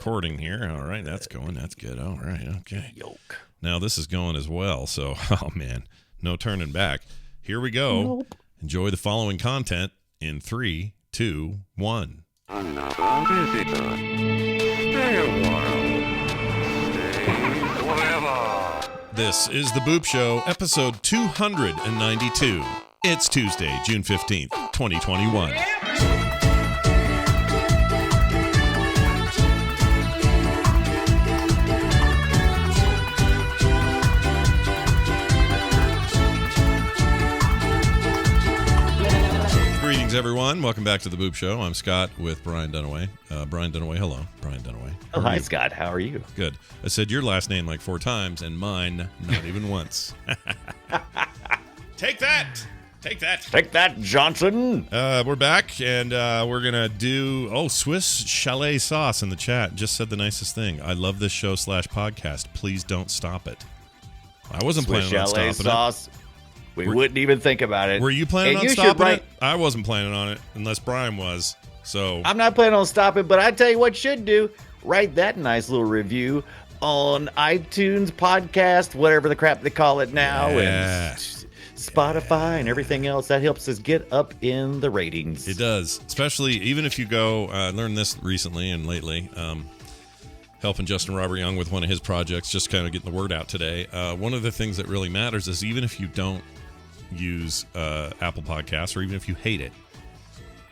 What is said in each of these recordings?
recording here. All right, that's going. That's good. All right, okay. Yoke. Now this is going as well. So, oh man, no turning back. Here we go. Nope. Enjoy the following content in 3, 2, 1. Another visitor. Stay a while. Stay forever. This is The Boop Show, episode 292. It's Tuesday, June 15th, 2021. Greetings, everyone. Welcome back to The Boop Show. I'm Scott with Brian Dunaway. Brian Dunaway, hello. Brian Dunaway. Oh, hi, Scott. How are you? Good. I said your last name like 4 times and mine not even once. Take that. Take that. Take that, Johnson. We're back, and we're going to do, Swiss Chalet Sauce in the chat just said the nicest thing. I love this show / podcast. Please don't stop it. I wasn't Swiss planning on chalet stopping sauce. We wouldn't even think about it. it. Were you planning And on you should stopping write- it? I wasn't planning on it, unless Brian was. So I'm not planning on stopping, but I tell you what you should do. Write that nice little review on iTunes, podcast, whatever the crap they call it now, Yeah. and Spotify and everything else. That helps us get up in the ratings. It does, especially even if you go, I learned this recently and lately, helping Justin Robert Young with one of his projects, just kind of getting the word out today. One of the things that really matters is even if you don't use Apple Podcasts, or even if you hate it,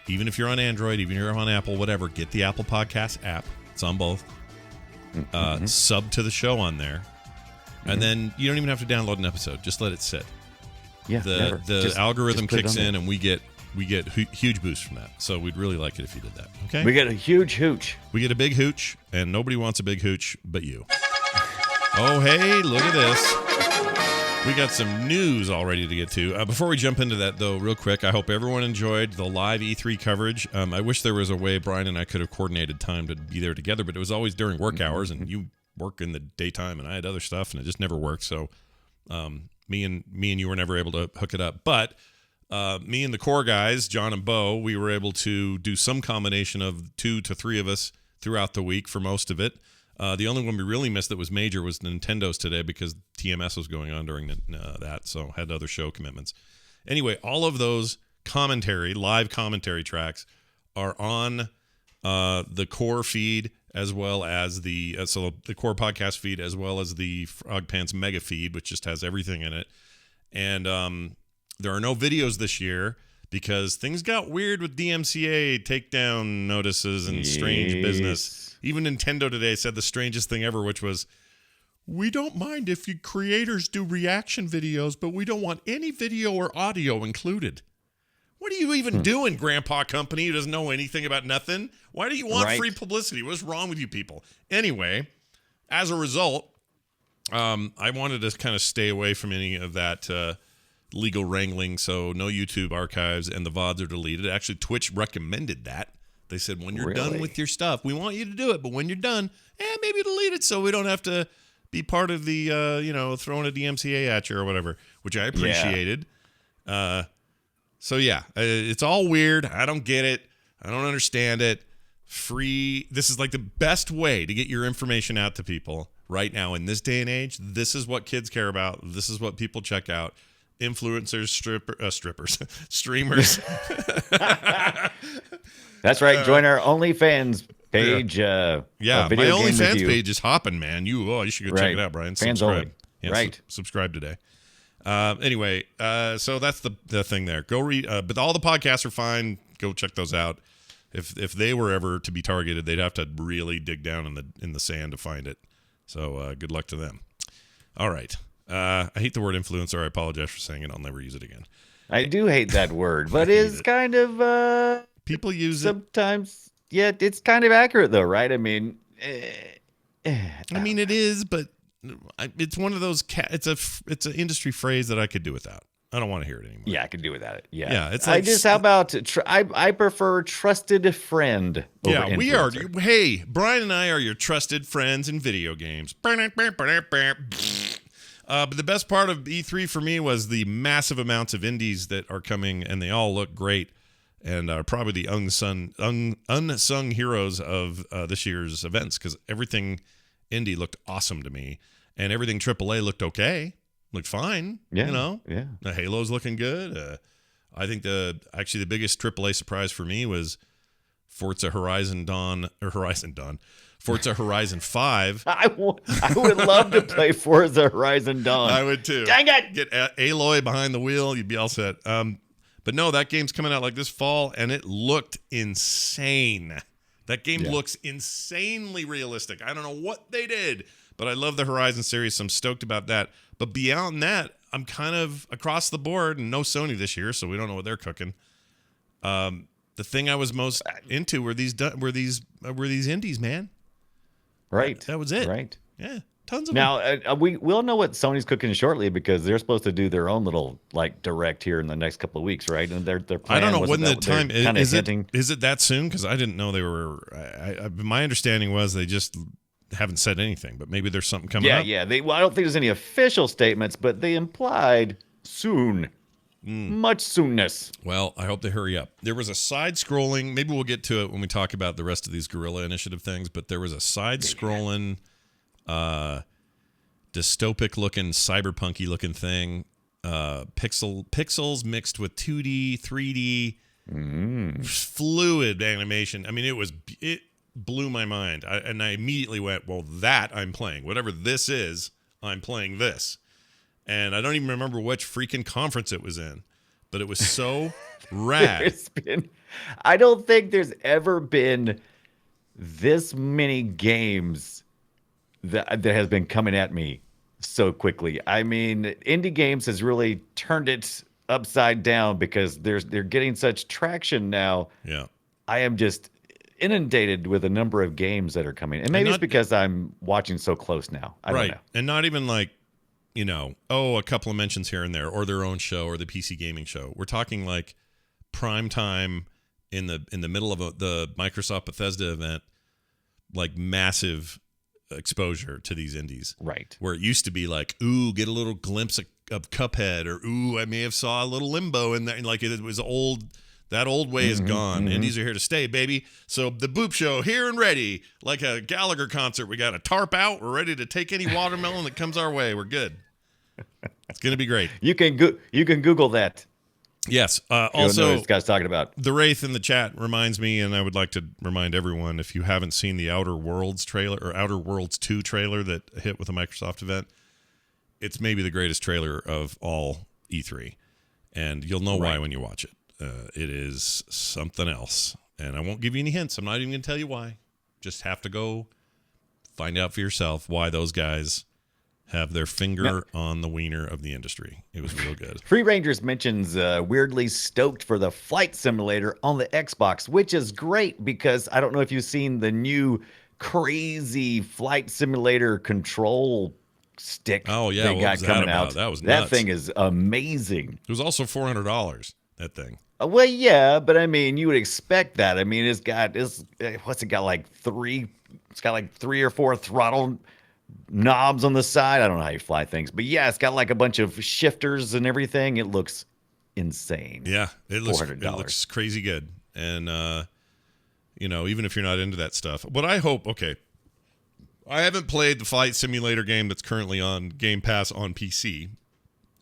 even if you're on Android, even if you're on Apple, whatever, get the Apple Podcast app. It's on both. Sub to the show on there. And then you don't even have to download an episode. Just let it sit. Yeah, never. The Just- algorithm just put it kicks on there. in, and we get huge boost from that. So we'd really like it if you did that. Okay, We get a huge hooch. we get a big hooch, and nobody wants a big hooch but you. Oh, hey, look at this. We got some news all ready to get to. Before we jump into that, though, real quick, I hope everyone enjoyed the live E3 coverage. I wish there was a way Brian and I could have coordinated time to be there together, but it was always during work hours, and you work in the daytime, and I had other stuff, and it just never worked. So me and you were never able to hook it up. But me and the core guys, John and Bo, we were able to do some combination of 2 to 3 of us throughout the week for most of it. The only one we really missed that was major was Nintendo's today because TMS was going on during that, so had other show commitments. Anyway, all of those live commentary tracks are on the core feed as well as the core podcast feed as well as the Frog Pants mega feed, which just has everything in it. And there are no videos this year because things got weird with DMCA takedown notices and strange business. Even Nintendo today said the strangest thing ever, which was, we don't mind if you creators do reaction videos, but we don't want any video or audio included. What are you even doing, Grandpa Company, who doesn't know anything about nothing? Why do you want free publicity? What's wrong with you people? Anyway, as a result, I wanted to kind of stay away from any of that legal wrangling, so no YouTube archives, and the VODs are deleted. Actually, Twitch recommended that. They said, when you're done with your stuff, we want you to do it, but when you're done, maybe delete it so we don't have to be part of the, throwing a DMCA at you or whatever, which I appreciated. Yeah. It's all weird. I don't get it. I don't understand it. Free. This is like the best way to get your information out to people right now in this day and age. This is what kids care about. This is what people check out. Influencers, strippers, streamers. That's right. Join our OnlyFans page. My OnlyFans page is hopping, man. You should go check it out, Brian. Fans subscribe. only. Subscribe today. Anyway, so that's the thing there. Go read. But all the podcasts are fine. Go check those out. If they were ever to be targeted, they'd have to really dig down in the sand to find it. So good luck to them. All right. I hate the word influencer. I apologize for saying it. I'll never use it again. I do hate that word, but it's kind of people use sometimes. Yeah, it's kind of accurate though, right? I mean, it is, but it's one of those. It's an industry phrase that I could do without. I don't want to hear it anymore. Yeah, I can do without it. Yeah, yeah. It's like how about I prefer trusted friend. Over yeah, we are. influencer. Hey, Brian and I are your trusted friends in video games. But the best part of E3 for me was the massive amounts of indies that are coming, and they all look great. and are probably the unsung heroes of this year's events, because everything indie looked awesome to me, and everything AAA looked okay, looked fine. Yeah, you know, yeah. The Halo's looking good. I think the biggest AAA surprise for me was Forza Horizon 5. I would love to play Forza Horizon Dawn. I would too. Dang it! Get Aloy behind the wheel, you'd be all set. But no, that game's coming out like this fall, and it looked insane. That game looks insanely realistic. I don't know what they did, but I love the Horizon series, so I'm stoked about that. But beyond that, I'm kind of across the board, and no Sony this year, so we don't know what they're cooking. The thing I was most into were these indies, man. Right. That was it. Right. Yeah. Tons of them. Now, we'll know what Sony's cooking shortly, because they're supposed to do their own little direct here in the next couple of weeks, right? And their plan, I don't know when the time is. Hinting. Is it that soon? Because I didn't know they were. My understanding was they just haven't said anything, but maybe there's something coming up. Yeah. I don't think there's any official statements, but they implied soon. Much soonness. Well, I hope they hurry up. There was a side-scrolling. Maybe we'll get to it when we talk about the rest of these Guerrilla Initiative things. But there was a side-scrolling, dystopic-looking, cyberpunky-looking thing. Pixels mixed with 2D, 3D, fluid animation. I mean, it blew my mind. And I immediately went, well, that I'm playing. Whatever this is, I'm playing this. And I don't even remember which freaking conference it was in, but it was so rad. I don't think there's ever been this many games that has been coming at me so quickly. I mean, indie games has really turned it upside down, because they're getting such traction now. Yeah. I am just inundated with a number of games that are coming. And maybe it's because I'm watching so close now. I don't know. And not even like, a couple of mentions here and there, or their own show, or the PC gaming show. We're talking like prime time in the middle of the Microsoft Bethesda event, like massive exposure to these indies. Right. Where it used to be like, ooh, get a little glimpse of Cuphead, or ooh, I may have saw a little Limbo in there. Like it was old. That old way is gone. Indies are here to stay, baby. So the Boop Show, here and ready. Like a Gallagher concert. We got a tarp out. We're ready to take any watermelon that comes our way. We're good. It's going to be great. You can Google that. Yes. Also, Also, this guy's talking about the Wraith in the chat reminds me, and I would like to remind everyone, if you haven't seen the Outer Worlds trailer, or Outer Worlds 2 trailer that hit with a Microsoft event, it's maybe the greatest trailer of all E3. And you'll know why when you watch it. It is something else. And I won't give you any hints. I'm not even going to tell you why. Just have to go find out for yourself why those guys have their finger on the wiener of the industry. It was real good. Free Rangers mentions weirdly stoked for the flight simulator on the Xbox, which is great, because I don't know if you've seen the new crazy flight simulator control stick. Oh, yeah. They got coming out. That was nuts. That thing is amazing. It was also $400, that thing. Well, yeah, but I mean, you would expect that. I mean, what's it got, like three? It's got like 3 or 4 throttle knobs on the side. I don't know how you fly things, but yeah, it's got like a bunch of shifters and everything. It looks insane. Yeah, it looks $400. It looks crazy good. And even if you're not into that stuff, but I hope. Okay, I haven't played the flight simulator game that's currently on Game Pass on PC.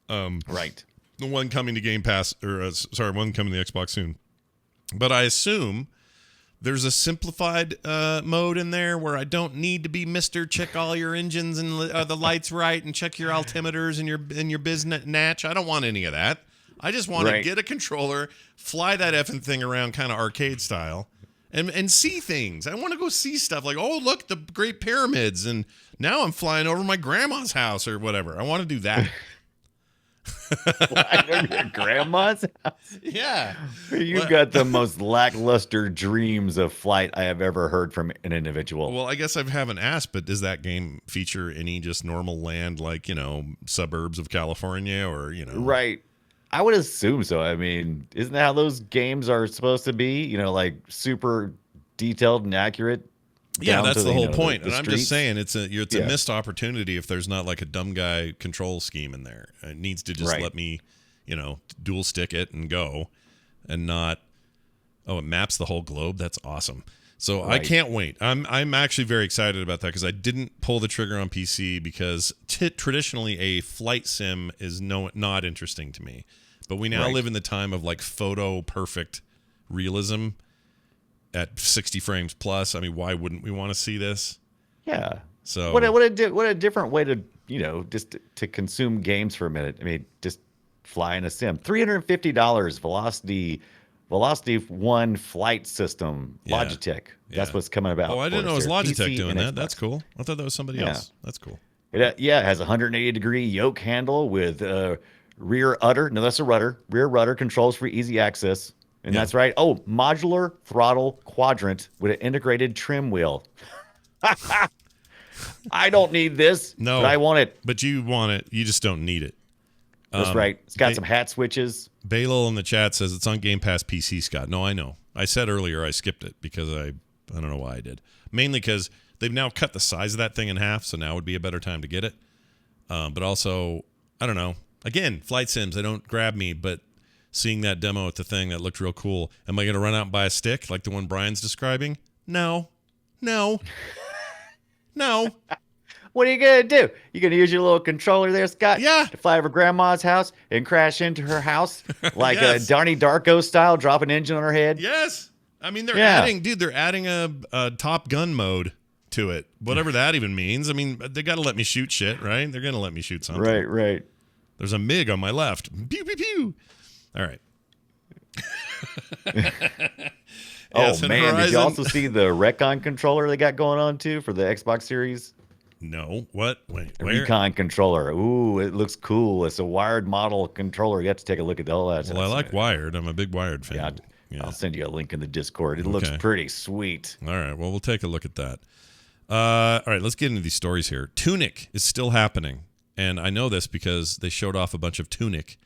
Right. The one coming to Game Pass, one coming to Xbox soon. But I assume there's a simplified mode in there where I don't need to be Mr. Check all your engines and the lights right and check your altimeters and your business natch. I don't want any of that. I just want to get a controller, fly that effing thing around kind of arcade style, and see things. I want to go see stuff like, oh, look, the Great Pyramids, and now I'm flying over my grandma's house or whatever. I want to do that. Flying over your grandma's house? Yeah. You've got the most lackluster dreams of flight I have ever heard from an individual. Well, I guess I haven't asked, but does that game feature any just normal land, like, suburbs of California or, Right. I would assume so. I mean, isn't that how those games are supposed to be? Like super detailed and accurate? Yeah, that's the whole point. And I'm streets? just saying it's a missed opportunity if there's not like a dumb guy control scheme in there. It needs to just let me, dual stick it and go, and not Oh, it maps the whole globe. That's awesome. So I Right. can't wait. I'm actually very excited about that because I didn't pull the trigger on PC because traditionally a flight sim is not interesting to me. But we now Right. live in the time of like photo perfect realism at 60 frames plus. I mean, why wouldn't we want to see this? Yeah. So What a different way to, just to consume games for a minute. I mean, just fly in a sim. $350 Velocity 1 flight system, Yeah. Logitech. Yeah. That's what's coming about. Oh, I didn't for know it was us here. Logitech PC doing and that. That's Xbox. cool. I thought that was somebody Yeah. else. That's cool. It has a 180-degree yoke handle with rear udder. No, that's a rudder. Rear rudder controls for easy access. And Yeah. that's right. Oh, modular throttle quadrant with an integrated trim wheel. I don't need this, No. but I want it. But you want it. You just don't need it. That's right. It's got they- some hat switches. Baylil in the chat says it's on Game Pass PC, Scott. No, I know. I said earlier I skipped it because I don't know why I did. Mainly because they've now cut the size of that thing in half, so now would be a better time to get it. But also, I don't know. Again, flight sims, they don't grab me, but seeing that demo at the thing that looked real cool, am I going to run out and buy a stick like the one Brian's describing? No. No. No. What are you going to do? You going to use your little controller there, Scott? Yeah. To fly over grandma's house and crash into her house like Yes. a Donnie Darko style, drop an engine on her head? Yes. I mean, they're Yeah. adding a Top Gun mode to it, whatever that even means. I mean, they got to let me shoot shit, right? They're going to let me shoot something. Right, right. There's a MiG on my left. Pew, pew, pew. All right. Yes, Oh, and man. Did Horizon- you also see the Recon controller they got going on, too, for the Xbox Series? No. What? Wait. The Where? Recon controller. Ooh, it looks cool. It's a wired model controller. You have to take a look at all that. Well, I like Wired. I'm a big Wired fan. Yeah, I'll send you a link in the Discord. It looks Okay. pretty sweet. All right. Well, we'll take a look at that. All right. Let's get into these stories here. Tunic is still happening, and I know this because they showed off a bunch of Tunic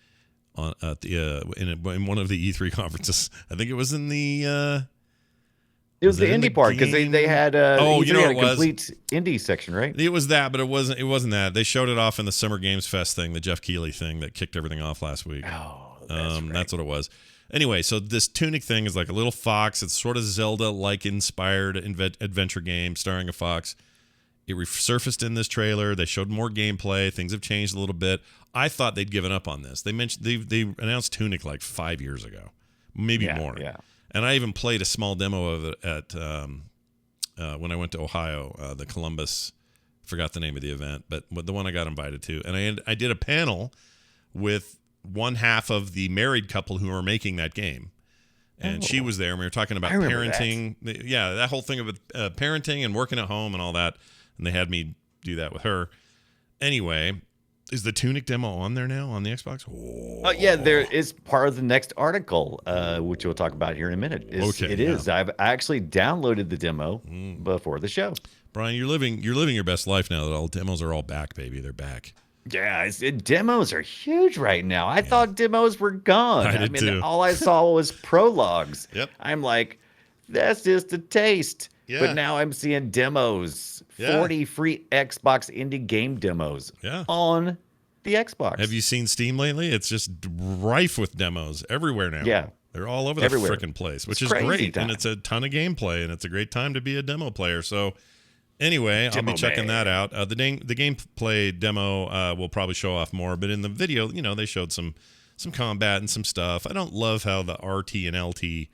on at the in one of the E3 conferences. I think it was in the. It was Was the it in indie the part because game? they had Oh, E3 you know had what a it was? complete indie section, right? It was that, but it wasn't that. They showed it off in the Summer Games Fest thing, the Jeff Keighley thing that kicked everything off last week. Oh, That's what it was. Anyway, so this Tunic thing is like a little fox. It's sort of Zelda-like inspired adventure game starring a fox. It resurfaced in this trailer. They showed more gameplay. Things have changed a little bit. I thought they'd given up on this. They announced Tunic like 5 years ago, maybe more. Yeah. And I even played a small demo of it at when I went to Ohio, the Columbus. Forgot the name of the event, but the one I got invited to, and I did a panel with one half of the married couple who are making that game, and she was there. And we were talking about I remember parenting. Yeah, that whole thing of parenting and working at home and all that. And they had me do that with her. Anyway, is the Tunic demo on there now on the Xbox? Oh, yeah, there is part of the next article, which we'll talk about here in a minute. Okay, It yeah. is. I've actually downloaded the demo before the show. Brian, you're living your best life now that all demos are all back, baby. They're back. Yeah, demos are huge right now. I thought demos were gone. I did too. All I saw was prologues. Yep. I'm like, that's just a taste. Yeah. But now I'm seeing demos. Yeah. 40 free Xbox indie game demos Yeah. on the Xbox. Have you seen Steam lately? It's just rife with demos everywhere now. Yeah. They're all over the Everywhere. frickin' place, which It's is crazy great. time. And it's a ton of gameplay, and it's a great time to be a demo player. So anyway, I'll Demo be checking man. that out. The gameplay demo will probably show off more, but in the video, they showed some combat and some stuff. I don't love how the RT and LT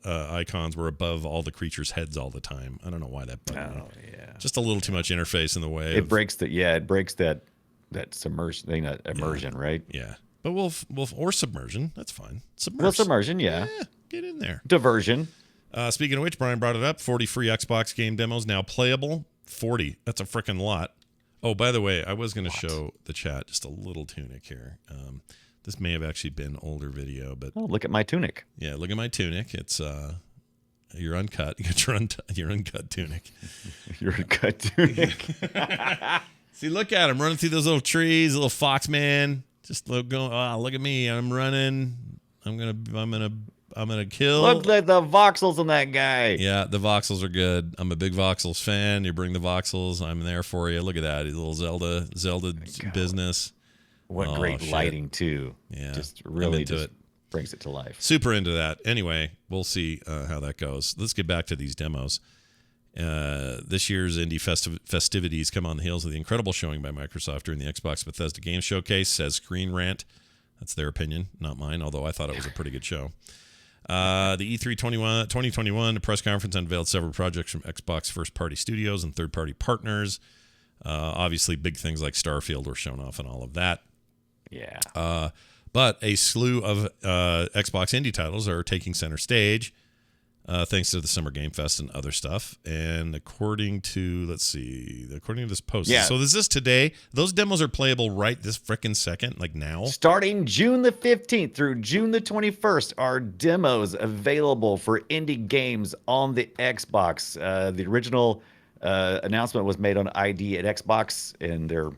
icons were above all the creatures' heads all the time. I don't know why that bugged me. Oh, yeah. Just a little too much interface in the way. It breaks that submersion thing, that immersion, right? Yeah, but we'll or submersion. That's fine. Well, submersion, yeah. Yeah, get in there. Diversion. Speaking of which, Brian brought it up. 40 free Xbox game demos now playable. 40. That's a freaking lot. Oh, by the way, I was going to show the chat just a little Tunic here. This may have actually been older video, but Oh, look at my tunic. yeah, look at my Tunic. It's you're uncut. You got your uncut Tunic. You're a cut tunic. See, look at him running through those little trees, little fox man. Just going, look at me. I'm running. I'm gonna kill. Look at the voxels on that guy. Yeah, the voxels are good. I'm a big voxels fan. You bring the voxels, I'm there for you. Look at that, little Zelda business. What Oh, great shit. lighting too. Yeah, Just I'm really into just it. brings it to life. Super into that. Anyway, we'll see how that goes. Let's get back to these demos. This year's indie festivities come on the heels of the incredible showing by Microsoft during the Xbox Bethesda Game Showcase, says Screen Rant. That's their opinion, not mine, although I thought it was a pretty good show. The E3 2021 press conference unveiled several projects from Xbox first-party studios and third-party partners. Obviously, big things like Starfield were shown off and all of that. Yeah. But a slew of Xbox indie titles are taking center stage thanks to the Summer Game Fest and other stuff. And according to this post. Yeah. So is this today? Those demos are playable right this frickin' second, like now? Starting June the 15th through June the 21st are demos available for indie games on the Xbox. The original announcement was made on ID at Xbox and their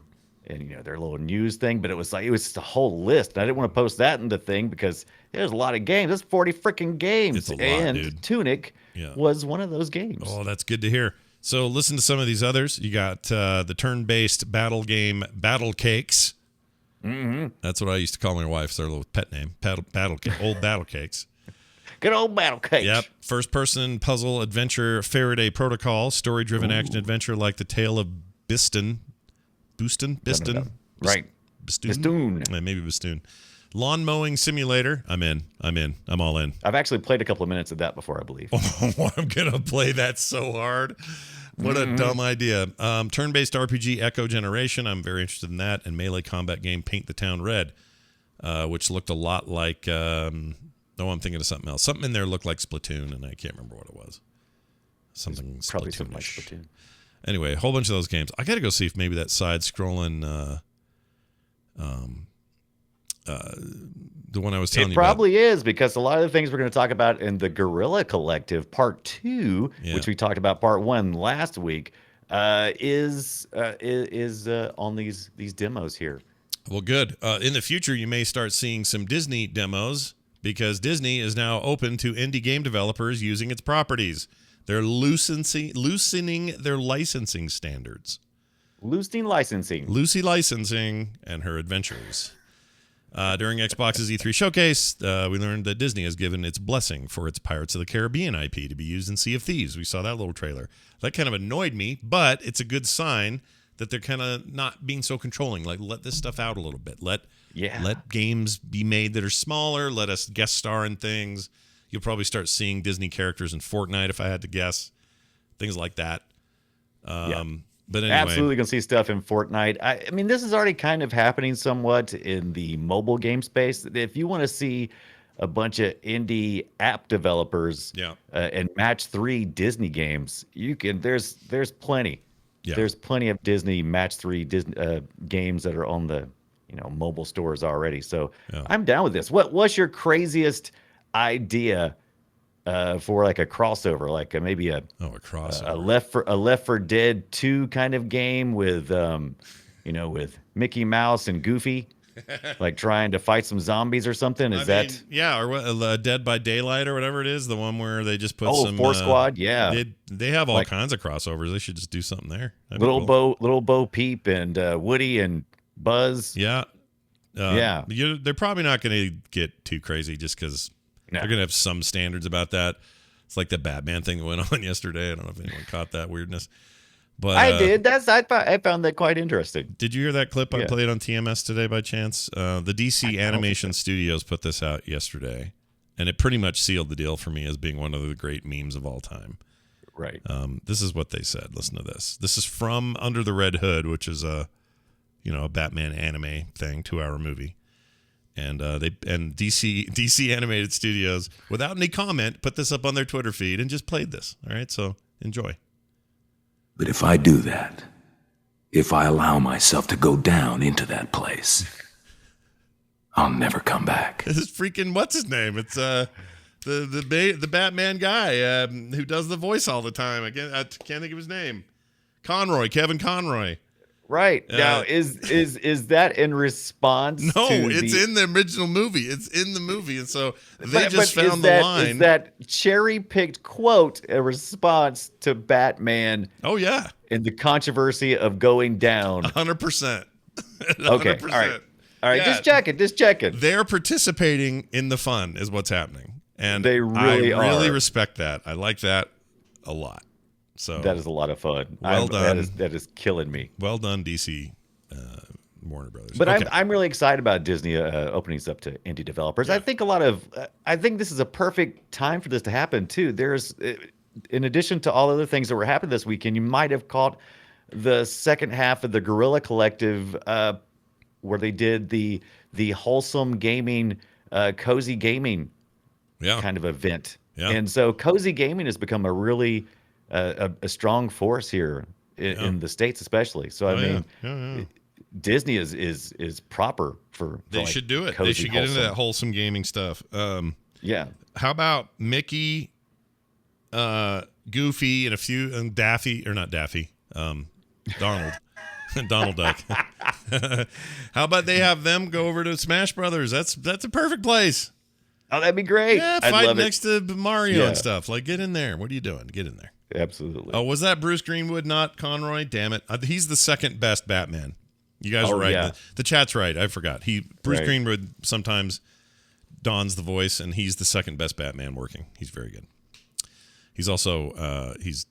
little news thing, but it was just a whole list. And I didn't want to post that in the thing because there's a lot of games. There's 40 freaking games. It's a lot, and dude. Tunic was one of those games. Oh, that's good to hear. So listen to some of these others. You got the turn-based battle game Battle Cakes. Mm-hmm. That's what I used to call my wife. It's their little pet name. Old Battle Cakes. Good old Battle Cakes. Yep. First-person puzzle adventure Faraday Protocol. Story-driven action adventure like the Tale of Biston. Biston? Right. Bastoon. Maybe Bastoon. Lawn mowing simulator. I'm in. I'm all in. I've actually played a couple of minutes of that before, I believe. Oh, I'm going to play that so hard. What a dumb idea. Turn-based RPG Echo Generation. I'm very interested in that. And melee combat game Paint the Town Red, which looked a lot like... I'm thinking of something else. Something in there looked like Splatoon, and I can't remember what it was. Something probably something like Splatoon-ish. Splatoon. Anyway, a whole bunch of those games. I got to go see if maybe that side-scrolling, the one I was telling you about. It probably is, because a lot of the things we're going to talk about in the Guerrilla Collective Part 2, which we talked about Part 1 last week, is on these demos here. Well, good. In the future, you may start seeing some Disney demos, because Disney is now open to indie game developers using its properties. They're loosening their licensing standards. Loosening licensing. Lucy Licensing and her adventures. During Xbox's E3 showcase, we learned that Disney has given its blessing for its Pirates of the Caribbean IP to be used in Sea of Thieves. We saw that little trailer. That kind of annoyed me, but it's a good sign that they're kind of not being so controlling. Like, let this stuff out a little bit. Let games be made that are smaller. Let us guest star in things. You'll probably start seeing Disney characters in Fortnite, if I had to guess. Things like that. But anyway. Absolutely going to see stuff in Fortnite. I mean, this is already kind of happening somewhat in the mobile game space. If you want to see a bunch of indie app developers and match 3 Disney games, you can. There's plenty. Yeah. There's plenty of Disney match 3 Disney games that are on the mobile stores already. So I'm down with this. What's your craziest idea for like a crossover, like maybe a crossover, a Left 4 Dead 2 kind of game with with Mickey Mouse and Goofy, like trying to fight some zombies or something? Or what, Dead by Daylight or whatever it is, the one where they just put some 4 Squad. They have all kinds of crossovers. They should just do something there. Little Bo Peep and Woody and Buzz. They're probably not going to get too crazy just because they're going to have some standards about that. It's like the Batman thing that went on yesterday. I don't know if anyone caught that weirdness. But I did. I found that quite interesting. Did you hear that clip I played on TMS today by chance? The DC Animation Studios put this out yesterday, and it pretty much sealed the deal for me as being one of the great memes of all time. Right. This is what they said. Listen to this. This is from Under the Red Hood, which is a Batman anime thing, 2-hour movie. And DC Animated Studios, without any comment, put this up on their Twitter feed and just played this. All right, so enjoy. But if I do that, if I allow myself to go down into that place, I'll never come back. This is freaking what's his name? It's the Batman guy who does the voice all the time. Again, I can't think of his name. Kevin Conroy. Right. Now, is that in response No, to it's in the original movie. It's in the movie. And so they just found the line. Is that cherry-picked quote a response to Batman? Oh, yeah. In the controversy of going down? 100%. Okay, all right. All right, Yeah. just checking. They're participating in the fun is what's happening. And They really I really are. respect that. I like that a lot. So That is a lot of fun. Well done. That is killing me. well done, DC Warner Brothers. But Okay. I'm really excited about Disney opening this up to indie developers. I think I think this is a perfect time for this to happen too. There's, in addition to all other things that were happening this weekend, you might have caught the second half of the Guerrilla Collective, where they did the wholesome gaming, cozy gaming yeah. kind of event. Yeah. And so cozy gaming has become a really a strong force here in the States, especially. So I mean, yeah. Disney is proper for They like, should do it. They cozy, should get into wholesome. that wholesome gaming stuff. Yeah. How about Mickey, Goofy, and and Daffy, or not Daffy, Donald. Donald Duck. How about they have them go over to Smash Brothers? That's a perfect place. Oh, that'd be great. Yeah, I'd fight love next to Mario Yeah. and stuff. Like, get in there. What are you doing? Get in there. it. Absolutely. Oh, was that Bruce Greenwood, not Conroy? Damn it. He's the second best Batman. You guys Oh, were right. yeah. The chat's right. I forgot. Bruce Right. Greenwood sometimes dons the voice, and he's the second best Batman working. He's very good. He's also he's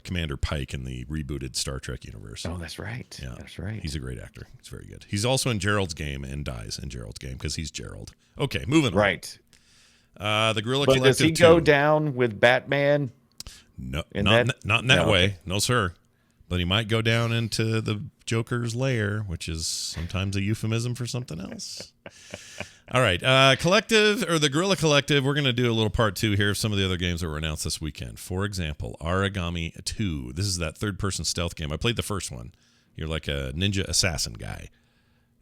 Commander Pike in the rebooted Star Trek universe. Oh, that's right. Yeah. That's right. He's a great actor. He's very good. He's also in Gerald's Game and dies in Gerald's Game because he's Gerald. Okay, moving on. right. The Guerrilla But Collective does he go 2. down with Batman? No, in not that? in that No, way. okay. No, sir. But he might go down into the Joker's lair, which is sometimes a euphemism for something else. All right. The Guerrilla Collective, we're going to do a little part 2 here of some of the other games that were announced this weekend. For example, Origami 2. This is that third-person stealth game. I played the first one. You're like a ninja assassin guy.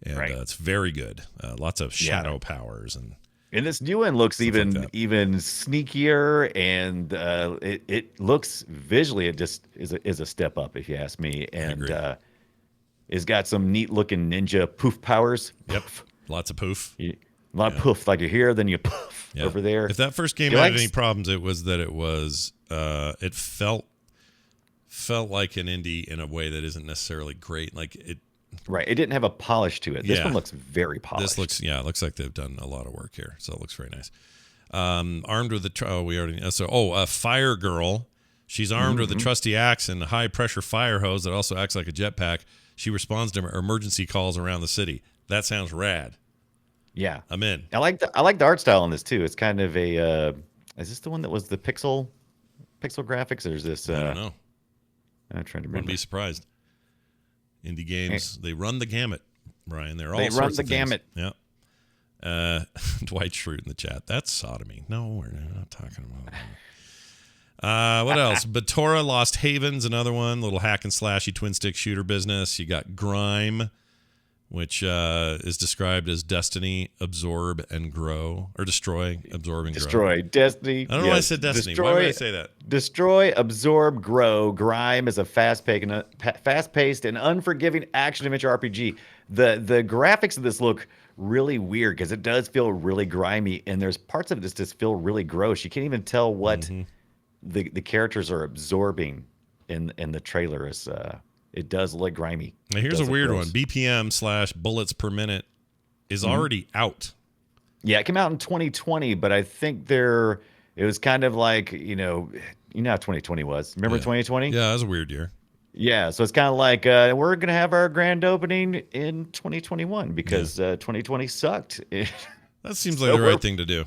And Right. it's very good. Lots of shadow powers and And this new one looks Stuff like that. even sneakier, and it looks visually, it just is a step up, if you ask me. And agree. it's got some neat looking ninja poof powers. Yep. Lots of poof. A lot of poof, like you're here, then you poof Yeah. over there. If that first game You had like any problems, it was that it felt like an indie in a way that isn't necessarily great. Like it. Right, it didn't have a polish to it. This Yeah. one looks very polished. This looks it looks like they've done a lot of work here, so it looks very nice. Armed with Fire Girl. She's armed with a trusty axe and a high pressure fire hose that also acts like a jetpack. She responds to emergency calls around the city. That sounds rad. Yeah, I'm in. I like the art style in this too. It's kind of a. Is this the one that was the pixel graphics, or is this? I don't know. I'm trying to Wouldn't remember. be surprised. Indie games, they run the gamut, Brian. They're all They run sorts the of things. gamut. Yeah. Dwight Schrute in the chat. That's sodomy. No, we're not talking about that. What else? Batora Lost Haven's another one. Little hack and slashy twin stick shooter business. You got Grime, which is described as Destiny, Absorb, and Grow. Or Destroy, Absorb, and Grow. Destroy, Destiny. I don't know why I said Destiny. Why would I say that? Destroy, absorb, grow. Grime is a fast-paced and unforgiving action-adventure RPG. The graphics of this look really weird because it does feel really grimy, and there's parts of it that just feel really gross. You can't even tell what the characters are absorbing in the trailer. It does look grimy. Now, here's It a does look weird gross. one. BPM/bullets per minute is already out. Yeah, it came out in 2020, but I think it was kind of like, you know how 2020 was. Remember Yeah. 2020? Yeah, that was a weird year. Yeah, so it's kind of like we're going to have our grand opening in 2021 because 2020 sucked. That seems like So the right we're- thing to do.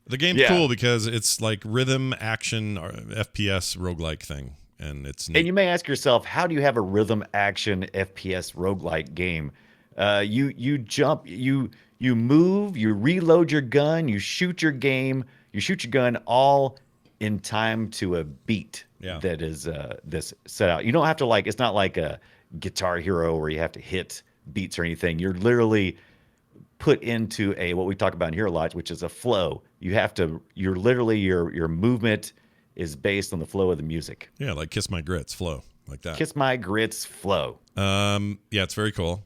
The game's Yeah. cool because it's like rhythm, action, or FPS roguelike thing. And it's neat. And you may ask yourself, how do you have a rhythm action FPS roguelike game? You jump, you move, you reload your gun, you shoot your gun all in time to a beat Yeah. that is this set out. You don't have to it's not like a Guitar Hero where you have to hit beats or anything. You're literally put into what we talk about in here a lot, which is a flow. Your movement is based on the flow of the music. Yeah, like Kiss My Grits flow, like that. Kiss My Grits flow. Yeah, it's very cool.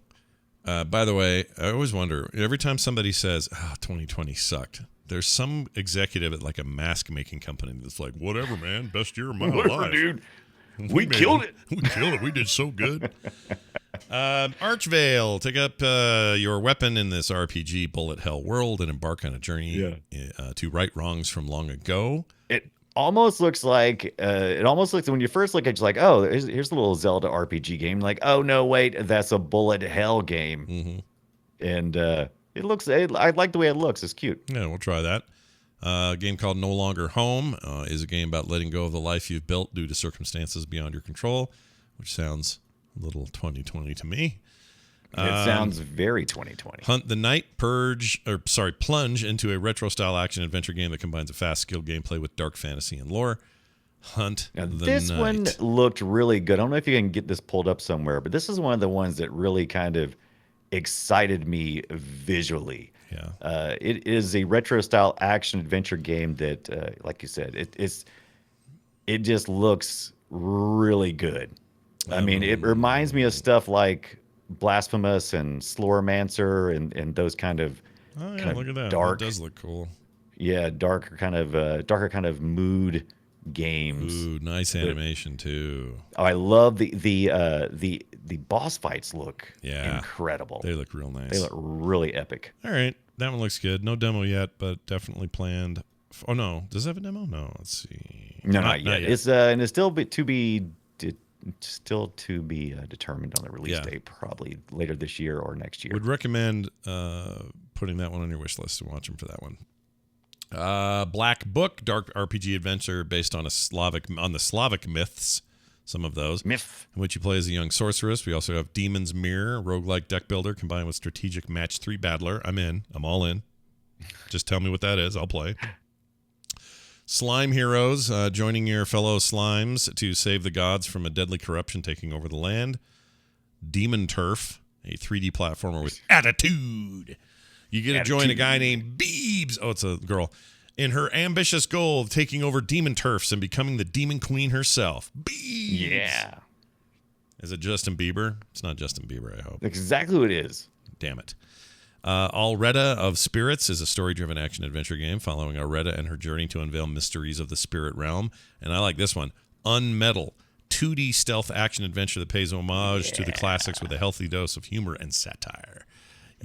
By the way, I always wonder, every time somebody says, 2020 sucked, there's some executive at like a mask making company that's like, whatever, man, best year of my life. dude. We killed it. We killed it. We did so good. Archvale, take up your weapon in this RPG bullet hell world and embark on a journey to right wrongs from long ago. It almost looks like when you first look at it, it's like, oh, here's a little Zelda RPG game. Like, oh no, wait, that's a bullet hell game. Mm-hmm. And I like the way it looks. It's cute. Yeah, we'll try that. A game called No Longer Home is a game about letting go of the life you've built due to circumstances beyond your control, which sounds a little 2020 to me. It sounds very 2020. Hunt the Night, plunge into a retro-style action-adventure game that combines a fast, skilled gameplay with dark fantasy and lore. Hunt the Night. This one looked really good. I don't know if you can get this pulled up somewhere, but this is one of the ones that really kind of excited me visually. Yeah. It is a retro-style action-adventure game that, like you said, it just looks really good. I mean, it reminds me of stuff like Blasphemous and Slowromancer and those kind of look at that. dark. That does look cool. Yeah, darker kind of mood games. Ooh, nice animation too. Oh, I love the boss fights look incredible. They look real nice. They look really epic. All right, that one looks good. No demo yet, but definitely planned. Oh no, does it have a demo? No, let's see. No, not yet. It's and it's still to be determined on the release date, probably later this year or next year. Would recommend putting that one on your wish list and watching for that one. Black Book, dark RPG adventure based on the Slavic myths. Some of those. Myth. In which you play as a young sorceress. We also have Demon's Mirror, roguelike deck builder combined with strategic match 3 battler. I'm in. I'm all in. Just tell me what that is. I'll play. Slime Heroes, joining your fellow slimes to save the gods from a deadly corruption taking over the land. Demon Turf, a 3D platformer with attitude. You get to join a guy named Beebs. Oh, it's a girl. In her ambitious goal of taking over demon turfs and becoming the demon queen herself. Beebs. Yeah. Is it Justin Bieber? It's not Justin Bieber, I hope. Exactly what it is. Damn it. Alreda of Spirits is a story-driven action-adventure game following Alreda and her journey to unveil mysteries of the spirit realm. And I like this one. Unmetal, 2D stealth action-adventure that pays homage to the classics with a healthy dose of humor and satire.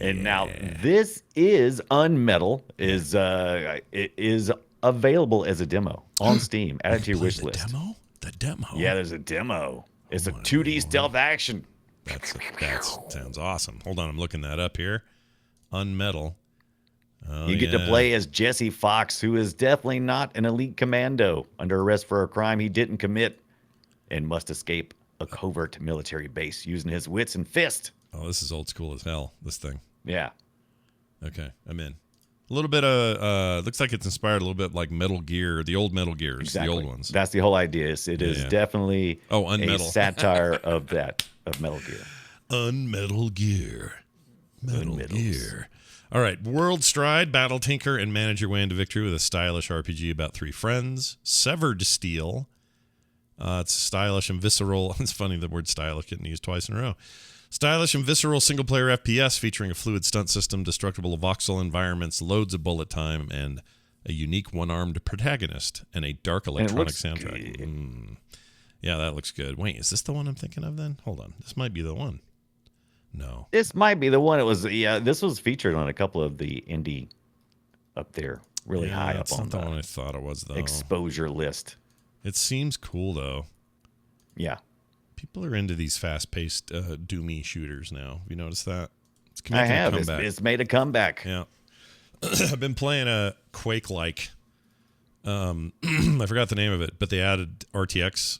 And now this is Unmetal. It is available as a demo on Steam. Add it to your wish list. The demo? Yeah, there's a demo. It's a 2D stealth action. That sounds awesome. Hold on, I'm looking that up here. Unmetal. Oh, you get to play as Jesse Fox, who is definitely not an elite commando under arrest for a crime he didn't commit and must escape a covert military base using his wits and fist. Oh, this is old school as hell, this thing. Yeah. Okay, I'm in. A little bit of, looks like it's inspired a little bit like Metal Gear, the old Metal Gears, exactly. The old ones. That's the whole idea. It is definitely Unmetal. A satire of Metal Gear. Unmetal Gear. Metal Gear. All right, World Stride, battle tinker, and manage your way into victory with a stylish RPG about 3 friends. Severed Steel. It's stylish and visceral. It's funny the word stylish getting used twice in a row. Stylish and visceral single-player FPS featuring a fluid stunt system, destructible voxel environments, loads of bullet time, and a unique one-armed protagonist, and a dark electronic soundtrack. Yeah, that looks good. Wait, is this the one I'm thinking of then? Hold on. This might be the one. No. This might be the one. This was featured on a couple of the indie up there, really high up on the one I thought it was, though. Exposure list. It seems cool, though. Yeah. People are into these fast-paced, doomy shooters now. Have you noticed that? I have. It's made a comeback. Yeah. I've been playing a Quake-like. I forgot the name of it, but they added RTX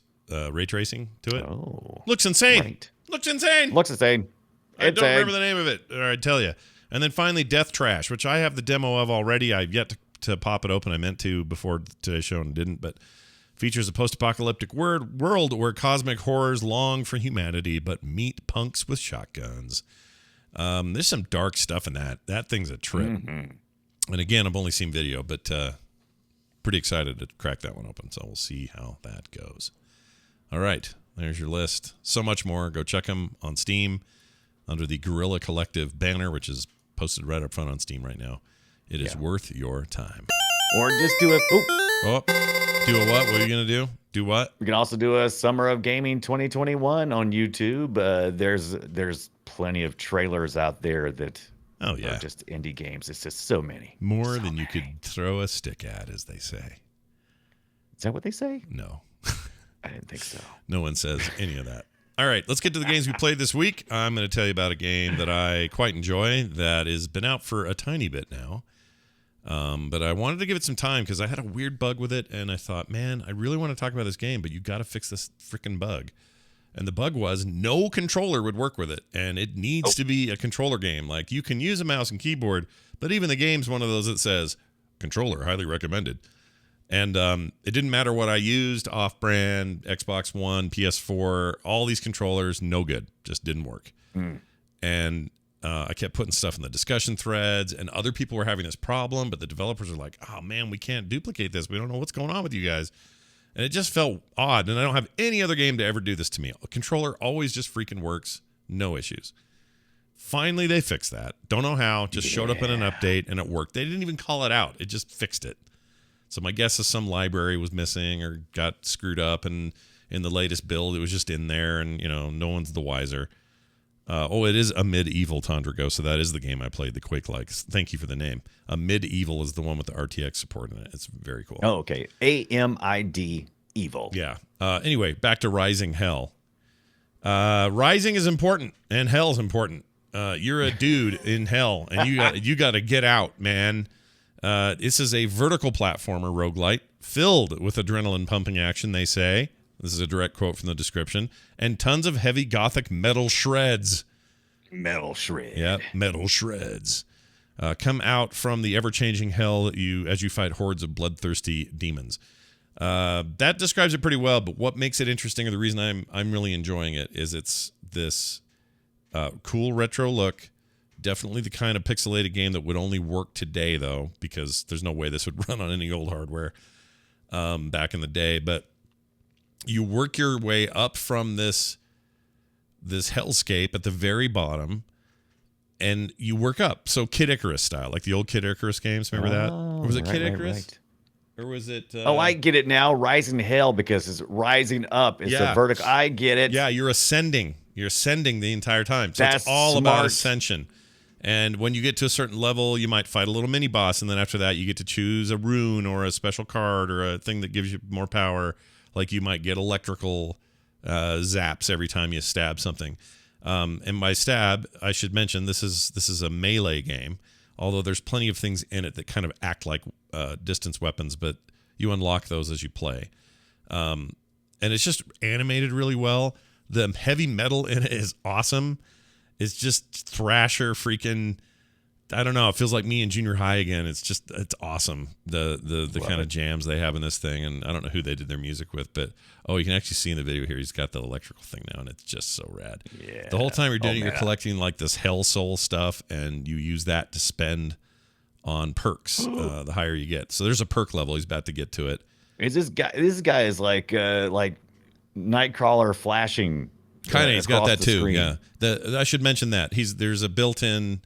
ray tracing to it. Oh. Looks insane. Right. Looks insane. Looks insane. I don't remember the name of it, or I'd tell you. And then finally, Death Trash, which I have the demo of already. I've yet to pop it open. I meant to before today's show and didn't, but features a post-apocalyptic world where cosmic horrors long for humanity, but meet punks with shotguns. There's some dark stuff in that. That thing's a trip. Mm-hmm. And again, I've only seen video, but pretty excited to crack that one open. So we'll see how that goes. All right, there's your list. So much more. Go check them on Steam under the Guerrilla Collective banner, which is posted right up front on Steam right now. It is worth your time. Or just do it. Oh, do a what? What are you going to do? Do what? We can also do a Summer of Gaming 2021 on YouTube. There's plenty of trailers out there that Oh, yeah. are just indie games. It's just so many. More So than you many. could throw a stick at, as they say. Is that what they say? No. I didn't think so. No one says any of that. All right, let's get to the games we played this week. I'm going to tell you about a game that I quite enjoy that has been out for a tiny bit now. But I wanted to give it some time because I had a weird bug with it, and I thought, man, I really want to talk about this game, but you got to fix this freaking bug. And the bug was no controller would work with it, and it needs to be a controller game. Like, you can use a mouse and keyboard, but even the game's one of those that says, controller, highly recommended. And it didn't matter what I used, off-brand, Xbox One, PS4, all these controllers, no good, just didn't work. And I kept putting stuff in the discussion threads, and other people were having this problem, but the developers are like, oh, man, we can't duplicate this. We don't know what's going on with you guys. And it just felt odd, and I don't have any other game to ever do this to me. A controller always just freaking works, no issues. Finally, they fixed that. Don't know how, just showed up in an update, and it worked. They didn't even call it out. It just fixed it. So my guess is some library was missing or got screwed up, and in the latest build, it was just in there, and, you know, no one's the wiser. It is a Medieval Tondrago, so that is the game I played, the Quake-like. Thank you for the name. A Medieval is the one with the RTX support in it. It's very cool. Oh, okay. AMID Evil. Yeah. Anyway, back to Rising Hell. Rising is important, and hell's important. You're a dude in hell, and you got to get out, man. This is a vertical platformer roguelite filled with adrenaline pumping action, they say. This is a direct quote from the description. And tons of heavy gothic metal shreds. Metal Shred. Yeah, metal shreds. Come out from the ever-changing hell as you fight hordes of bloodthirsty demons. That describes it pretty well, but what makes it interesting, or the reason I'm really enjoying it, is it's this cool retro look. Definitely the kind of pixelated game that would only work today, though, because there's no way this would run on any old hardware back in the day. But you work your way up from this hellscape at the very bottom, and you work up. So Kid Icarus style, like the old Kid Icarus games. Remember that? Or was it Kid Icarus? Right. Or was it... I get it now. Rising Hell, because it's rising up. It's a vertical. I get it. Yeah, you're ascending. You're ascending the entire time. So That's it's all about smart. ascension. And when you get to a certain level, you might fight a little mini boss, and then after that, you get to choose a rune or a special card or a thing that gives you more power. Like you might get electrical zaps every time you stab something. And by stab, I should mention this is a melee game, although there's plenty of things in it that kind of act like distance weapons, but you unlock those as you play. And it's just animated really well. The heavy metal in it is awesome. It's just thrasher freaking, I don't know, it feels like me in junior high again. It's awesome. The kind of jams they have in this thing, and I don't know who they did their music with, but you can actually see in the video here, he's got the electrical thing now, and it's just so rad. Yeah. The whole time you're doing it, you're collecting like this Hell Soul stuff, and you use that to spend on perks the higher you get. So there's a perk level. He's about to get to it. Is this guy? This guy is like Nightcrawler flashing. Kind of, he's got that the too. screen. Yeah, I should mention that there's a built-in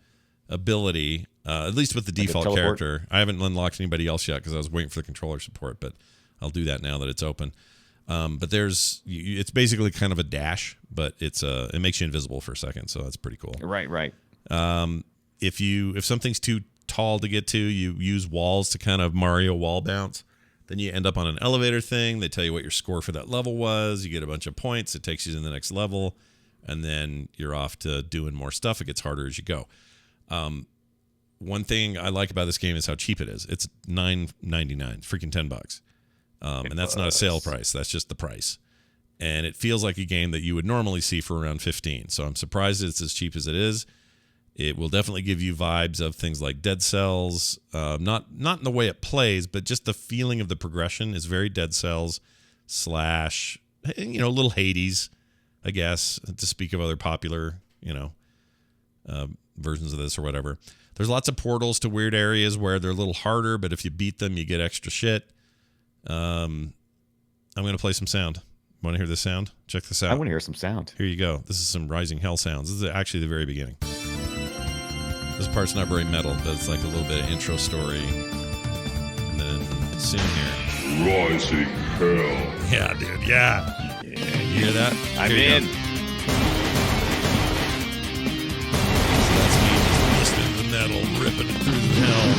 ability, at least with the default teleport? character. I haven't unlocked anybody else yet because I was waiting for the controller support, but I'll do that now that it's open. But it's basically kind of a dash, but it makes you invisible for a second, so that's pretty cool. Right. If something's too tall to get to, you use walls to kind of Mario wall bounce. Then you end up on an elevator thing. They tell you what your score for that level was. You get a bunch of points. It takes you to the next level. And then you're off to doing more stuff. It gets harder as you go. One thing I like about this game is how cheap it is. It's $9.99, freaking $10. And that's not a sale price. That's just the price. And it feels like a game that you would normally see for around $15. So I'm surprised it's as cheap as it is. It will definitely give you vibes of things like Dead Cells, not in the way it plays, but just the feeling of the progression is very Dead Cells / little Hades, I guess, to speak of other popular, versions of this or whatever. There's lots of portals to weird areas where they're a little harder, but if you beat them, you get extra shit. I'm going to play some sound. Want to hear this sound? Check this out. I want to hear some sound. Here you go. This is some Rising Hell sounds. This is actually the very beginning. This part's not very metal, but it's like a little bit of intro story. And then soon here. Rising hell. Yeah, dude. Yeah. You hear that? I'm Here you in. go. So that's me just listening to the metal, ripping through hell,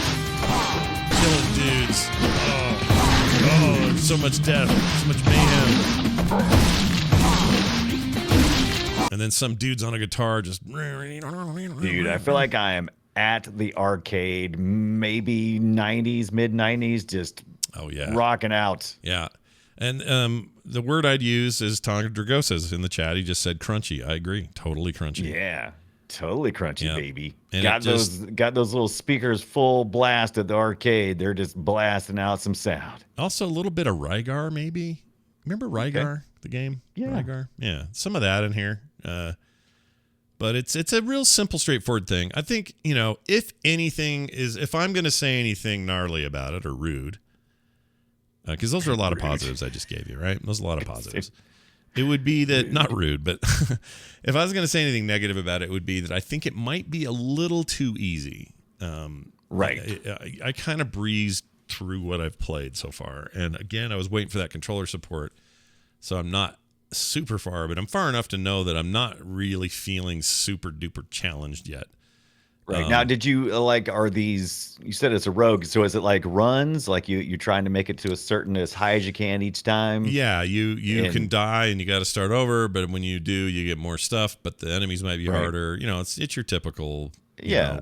killing dudes. Oh, so much death, so much mayhem. And then some dudes on a guitar just. Dude, I feel like I am at the arcade, maybe 90s, mid 90s, just Oh yeah, rocking out. yeah. And the word I'd use is Tonga Dragosa's in the chat. He just said crunchy. I agree, totally crunchy. Yeah, totally crunchy, Yeah. baby. And Got those little speakers full blast at the arcade. They're just blasting out some sound. Also, a little bit of Rygar, maybe. Remember Rygar, the game? Yeah. Rygar. Yeah, some of that in here. But it's a real simple, straightforward thing. I think, if I'm going to say anything gnarly about it or rude, because those are a lot of positives I just gave you, right? Those are a lot of positives. It would be that, not rude, but if I was going to say anything negative about it, it would be that I think it might be a little too easy. Right. I kind of breezed through what I've played so far. And again, I was waiting for that controller support. So I'm not super far, but I'm far enough to know that I'm not really feeling super duper challenged yet. Right. Now, did you are these, you said it's a rogue, so is it like runs? Like you're trying to make it to a certain as high as you can each time? Yeah, you can die and you got to start over, but when you do, you get more stuff, but the enemies might be Right. harder. It's your typical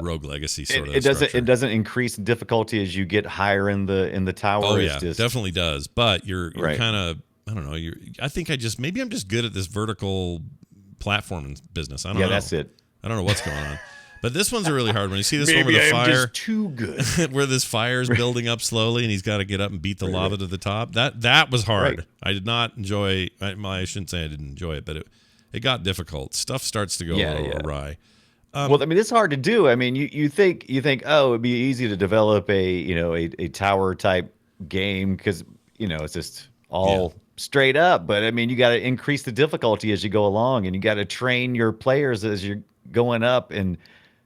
Rogue Legacy sort of It doesn't structure. it doesn't increase difficulty as you get higher in the tower. Oh It's yeah, just, definitely does. But you're Right. kind of, I don't know. I think maybe I'm just good at this vertical platforming business. I don't know. Yeah, that's it. I don't know what's going on. But this one's a really hard one. You see this one Maybe where the I'm fire, just too good. where this fire is building up slowly, and he's got to get up and beat the lava to the top. That was hard. Right. I did not enjoy. I shouldn't say I didn't enjoy it, but it got difficult. Stuff starts to go Yeah, a little yeah. awry. Well, I mean, it's hard to do. I mean, you think, oh, it'd be easy to develop a tower type game because it's just all straight up. But I mean, you got to increase the difficulty as you go along, and you got to train your players as you're going up and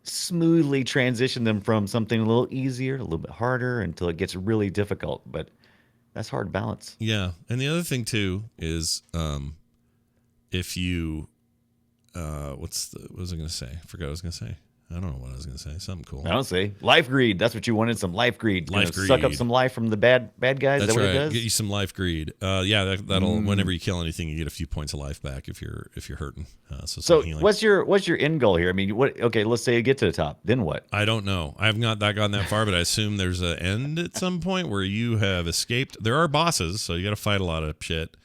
smoothly transition them from something a little easier, a little bit harder until it gets really difficult. But that's hard to balance. Yeah, and the other thing too is if you what was I going to say? I forgot what I was going to say. I don't know what I was going to say. Something cool. I don't say life greed. That's what you wanted. Some life greed. Life Suck up greed. some life from the bad guys. That's Is that what right. it does? Get you some life greed. Yeah, that'll whenever you kill anything, you get a few points of life back if you're hurting. So So some healing. what's your end goal here? I mean, what? Okay, let's say you get to the top. Then what? I don't know. I have not gotten that far, but I assume there's an end at some point where you have escaped. There are bosses, so you got to fight a lot of shit.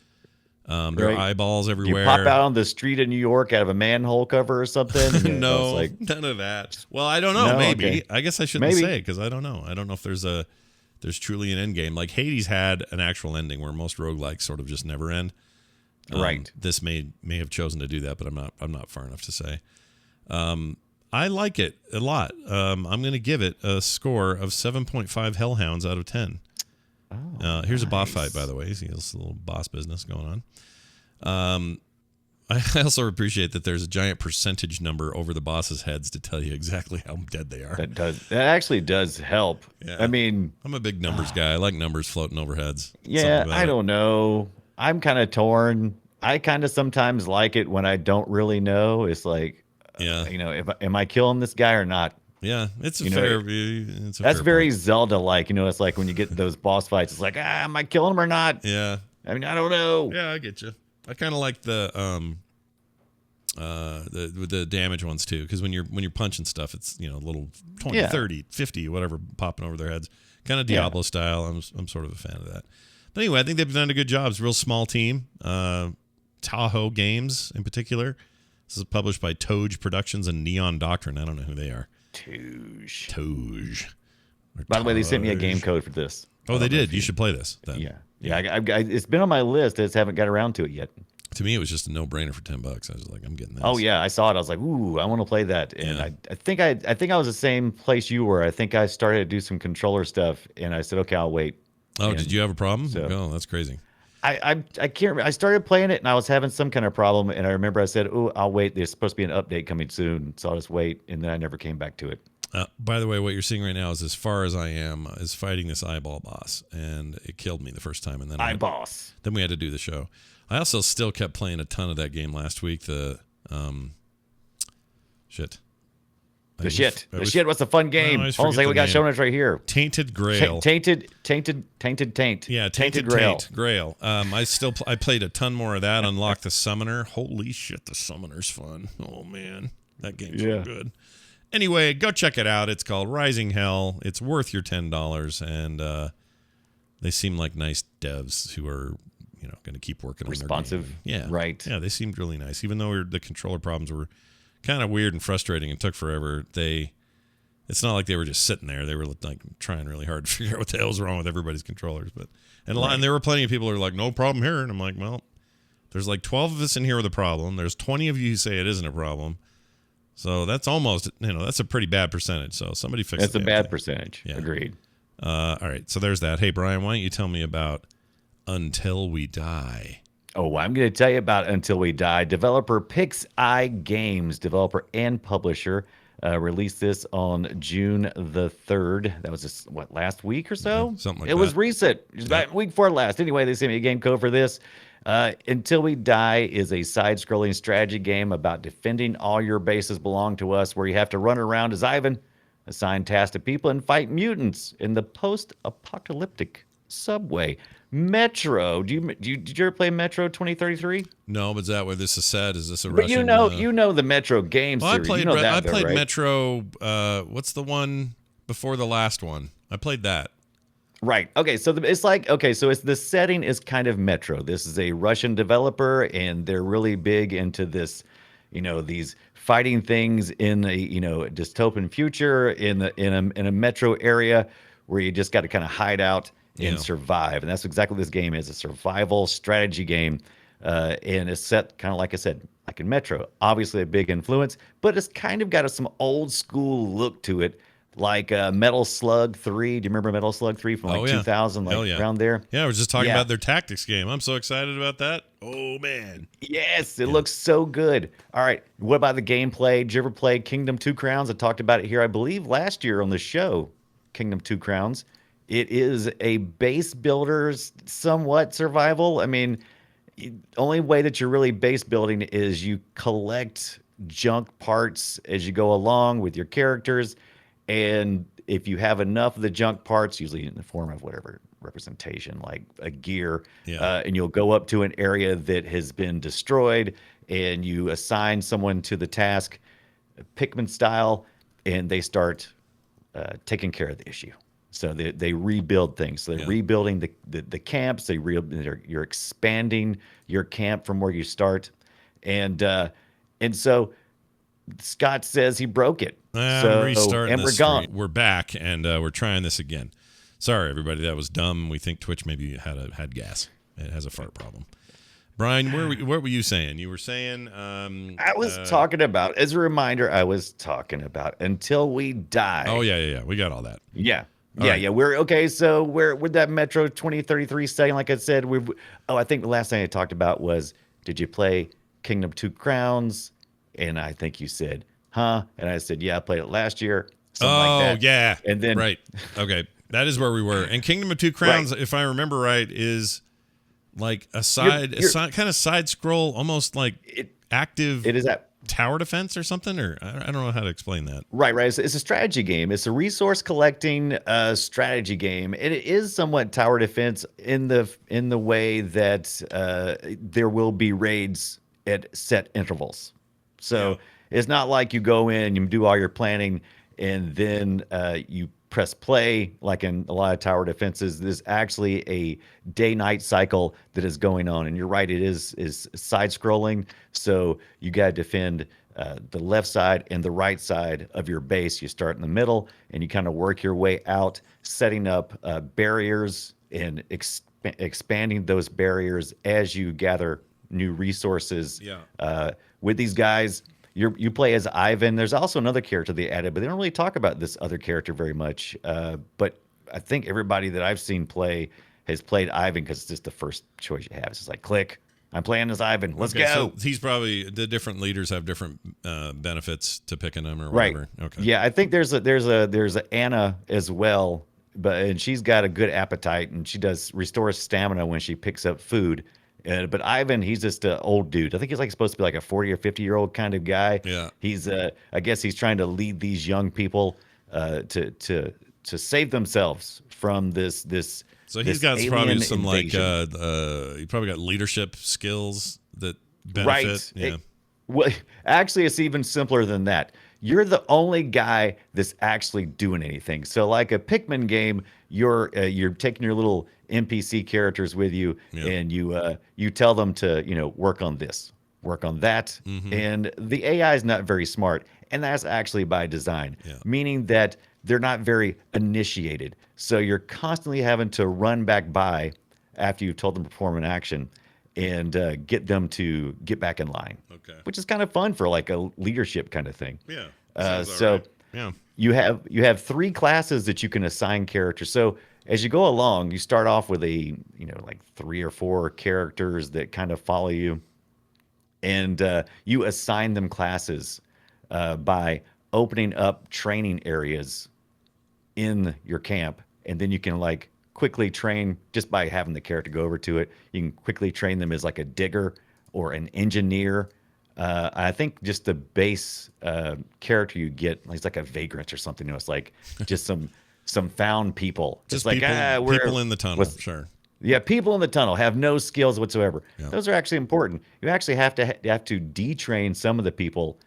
There are Right. eyeballs You everywhere. pop out on the street of New York out of a manhole cover or something? No, it's like, none of that. Well, I don't know. No? Maybe. Okay. I guess I shouldn't Maybe. say because I don't know. I don't know if there's truly an end game. Like Hades had an actual ending where most roguelikes sort of just never end. Right. This may have chosen to do that, but I'm not far enough to say. I like it a lot. I'm going to give it a score of 7.5 hellhounds out of 10. Here's a boss fight, by the way. See this little boss business going on. I also appreciate that there's a giant percentage number over the boss's heads to tell you exactly how dead they are. that actually does help. Yeah. I mean, I'm a big numbers guy. I like numbers floating over heads. yeah, Something about I it. don't know. I'm kind of torn. I kind of sometimes like it when I don't really know. It's like, Yeah, if am I killing this guy or not? yeah. It's a You know, fair view. It's a That's fair very point. Zelda-like. It's like when you get those boss fights. It's like, am I killing him or not? Yeah, I mean, I don't know. yeah. I get you. I kind of like the damage ones too, because when you're punching stuff, it's little 20, Yeah. 30, 50, whatever popping over their heads, kind of Yeah. Diablo style. I'm sort of a fan of that. But anyway, I think they've done a good job. It's a real small team. Tahoe Games in particular. This is published by Toge Productions and Neon Doctrine. I don't know who they are. Touche. Toge. Or By the way, they sent me a game Toge. code for this. Oh, they did. You should play this. Then. Yeah. Yeah. It's been on my list. I just haven't got around to it yet. To me, it was just a no-brainer for $10. I was like, I'm getting this. Oh yeah, I saw it. I was like, ooh, I want to play that. And Yeah. I think I was the same place you were. I think I started to do some controller stuff, and I said, okay, I'll wait. Oh, And did you have a problem? so- Oh, that's crazy. I can't remember. I started playing it, and I was having some kind of problem. And I remember I said, oh, I'll wait. There's supposed to be an update coming soon, so I'll just wait. And then I never came back to it. By the way, what you're seeing right now is As Far As I Am is fighting this eyeball boss, and it killed me the first time. And then then we had to do the show. I also still kept playing a ton of that game last week. The shit. The shit. What's a fun game? Hold on a second, we got show notes right here. Tainted Grail. Taint. Yeah, Tainted Grail. I played a ton more of that. Unlocked the Summoner. Holy shit, the Summoner's fun. Oh man, that game's so good. Anyway, go check it out. It's called Rising Hell. It's worth your $10, and they seem like nice devs who are, going to keep working on their game. Responsive. Yeah, right. Yeah, they seemed really nice, even though the controller problems were kind of weird and frustrating and took forever. It's not like they were just sitting there. They were like trying really hard to figure out what the hell's wrong with everybody's controllers. And there were plenty of people who were like, no problem here. And I'm like, well, there's like 12 of us in here with a problem. There's 20 of you who say it isn't a problem. So that's almost, that's a pretty bad percentage. So somebody fix it. That's a bad percentage. Yeah. Agreed. All right. So there's that. Hey, Brian, why don't you tell me about Until We Die? Oh, I'm going to tell you about Until We Die. Developer PixEye Games, developer and publisher, released this on June the 3rd. That was last week or so? Yeah, something like that. It was recent. It was about week before last. Anyway, they sent me a game code for this. Until We Die is a side-scrolling strategy game about defending all your bases belong to us, where you have to run around as Ivan, assign tasks to people, and fight mutants in the post-apocalyptic subway. Metro. Did you ever play Metro 2033? No, but is that what this is said? Is this a But Russian? you know the Metro game series. I played right? Metro. What's the one before the last one? I played that. Right. Okay. So it's the setting is kind of Metro. This is a Russian developer, and they're really big into this, these fighting things in a dystopian future in a metro area where you just got to kind of hide out and survive. And that's exactly what this game is, a survival strategy game. And it's set kind of like I said, like in Metro. Obviously a big influence, but it's kind of got some old school look to it. Like Metal Slug 3. Do you remember Metal Slug 3 from 2000, around there? Yeah, I was just talking about their tactics game. I'm so excited about that. Oh, man. Yes, it looks so good. All right, what about the gameplay? Did you ever play Kingdom 2 Crowns? I talked about it here, I believe, last year on the show, Kingdom 2 Crowns. It is a base builder's somewhat survival. I mean, the only way that you're really base building is you collect junk parts as you go along with your characters. And if you have enough of the junk parts, usually in the form of whatever representation, like a gear, and you'll go up to an area that has been destroyed, and you assign someone to the task, Pikmin style, and they start taking care of the issue. So they rebuild things. So they're rebuilding the camps. You're expanding your camp from where you start, and so Scott says he broke it. So restarting we're gone. We're back, and we're trying this again. Sorry, everybody, that was dumb. We think Twitch maybe had gas. It has a fart problem. Brian, what were you saying? You were saying I was talking about, as a reminder, Until We Die. Oh yeah. We got all that. Yeah. Right. Yeah. We're okay. So we're with that Metro 2033 setting. Like I said, I think the last thing I talked about was, did you play Kingdom 2 Crowns? And I think you said, huh? And I said, yeah, I played it last year. Like that. Yeah. And then right. Okay. That is where we were. And Kingdom of Two Crowns, if I remember right, is like a kind of side scroll, almost like active. It is that tower defense or something, or I don't know how to explain that. Right. It's a strategy game. It's a resource collecting strategy game. It is somewhat tower defense in the way that there will be raids at set intervals. So it's not like you go in, you do all your planning, and then you press play like in a lot of tower defenses. There's actually a day-night cycle that is going on. And you're right, it is side-scrolling. So you got to defend the left side and the right side of your base. You start in the middle, and you kind of work your way out, setting up barriers and expanding those barriers as you gather new resources. With these guys, you play as Ivan. There's also another character they added, but they don't really talk about this other character very much. But I think everybody that I've seen play has played Ivan because it's just the first choice you have. It's just like, click, I'm playing as Ivan. Let's Okay, go. so he's probably the different leaders have different benefits to picking him or Right. whatever. Okay. Yeah, I think there's a Anna as well, and she's got a good appetite, and she does restores stamina when she picks up food. But Ivan, he's just an old dude. I think he's like supposed to be like a 40 or 50-year-old kind of guy. Yeah. He's I guess he's trying to lead these young people to save themselves from this. So he's this got probably alien some invasion. he probably got leadership skills that benefit. Right. Yeah. Well, actually, it's even simpler than that. You're the only guy that's actually doing anything. So, like a Pikmin game, you're taking your little NPC characters with you, Yeah. and you tell them to work on this, work on that, and the AI is not very smart, and that's actually by design, Yeah. meaning that they're not very initiated. So you're constantly having to run back by after you've told them to perform an action and get them to get back in line. Okay. Which is kind of fun for like a leadership kind of thing. Yeah. Uh, Sounds all so right. Yeah. you have 3 classes that you can assign characters. So as you go along, you start off with like 3 or 4 characters that kind of follow you, and you assign them classes by opening up training areas in your camp, and then you can like quickly train just by having the character go over to it. You can quickly train them as like a digger or an engineer. I think just the base character you get, he's like a vagrant or something. It's like just some found people. Just It's like people in the tunnel. what's- Sure. yeah, people in the tunnel have no skills whatsoever. Yeah. Those are actually important. You actually have to detrain some of the people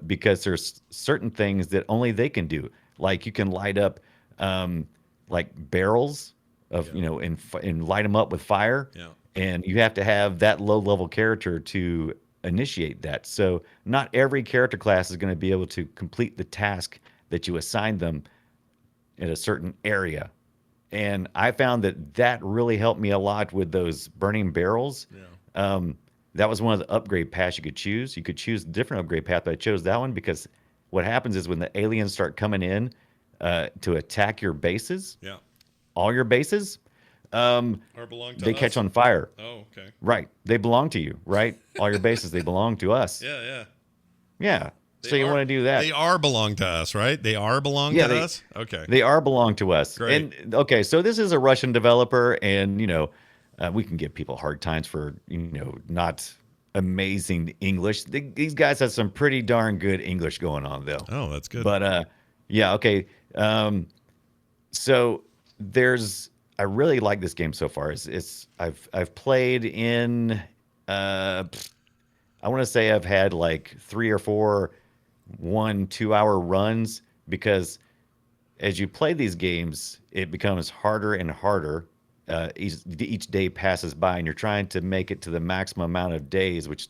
because there's certain things that only they can do. Like you can light up like barrels of and light them up with fire. Yeah. And you have to have that low level character to initiate that. So not every character class is going to be able to complete the task that you assign them in a certain area. And I found that really helped me a lot with those burning barrels. Yeah. That was one of the upgrade paths you could choose. You could choose a different upgrade path, but I chose that one because what happens is when the aliens start coming in to attack your bases, Yeah. all your bases, Or belong to they us. catch on fire. Oh, okay. Right. They belong to you, right? All your bases, they belong to us. Yeah, yeah. Yeah. So They you are- want to do that. They are belong to us, right? They are belong Yeah, to they- us? Okay. They are belong to us. Great. And okay, so this is a Russian developer, and we can give people hard times for not amazing English. These guys have some pretty darn good English going on, though. Oh, that's good. But yeah, okay. So I really like this game so far. I've played in I want to say I've had like 3 or 4 1-2 hour runs, because as you play these games, it becomes harder and harder. Each day passes by, and you're trying to make it to the maximum amount of days, which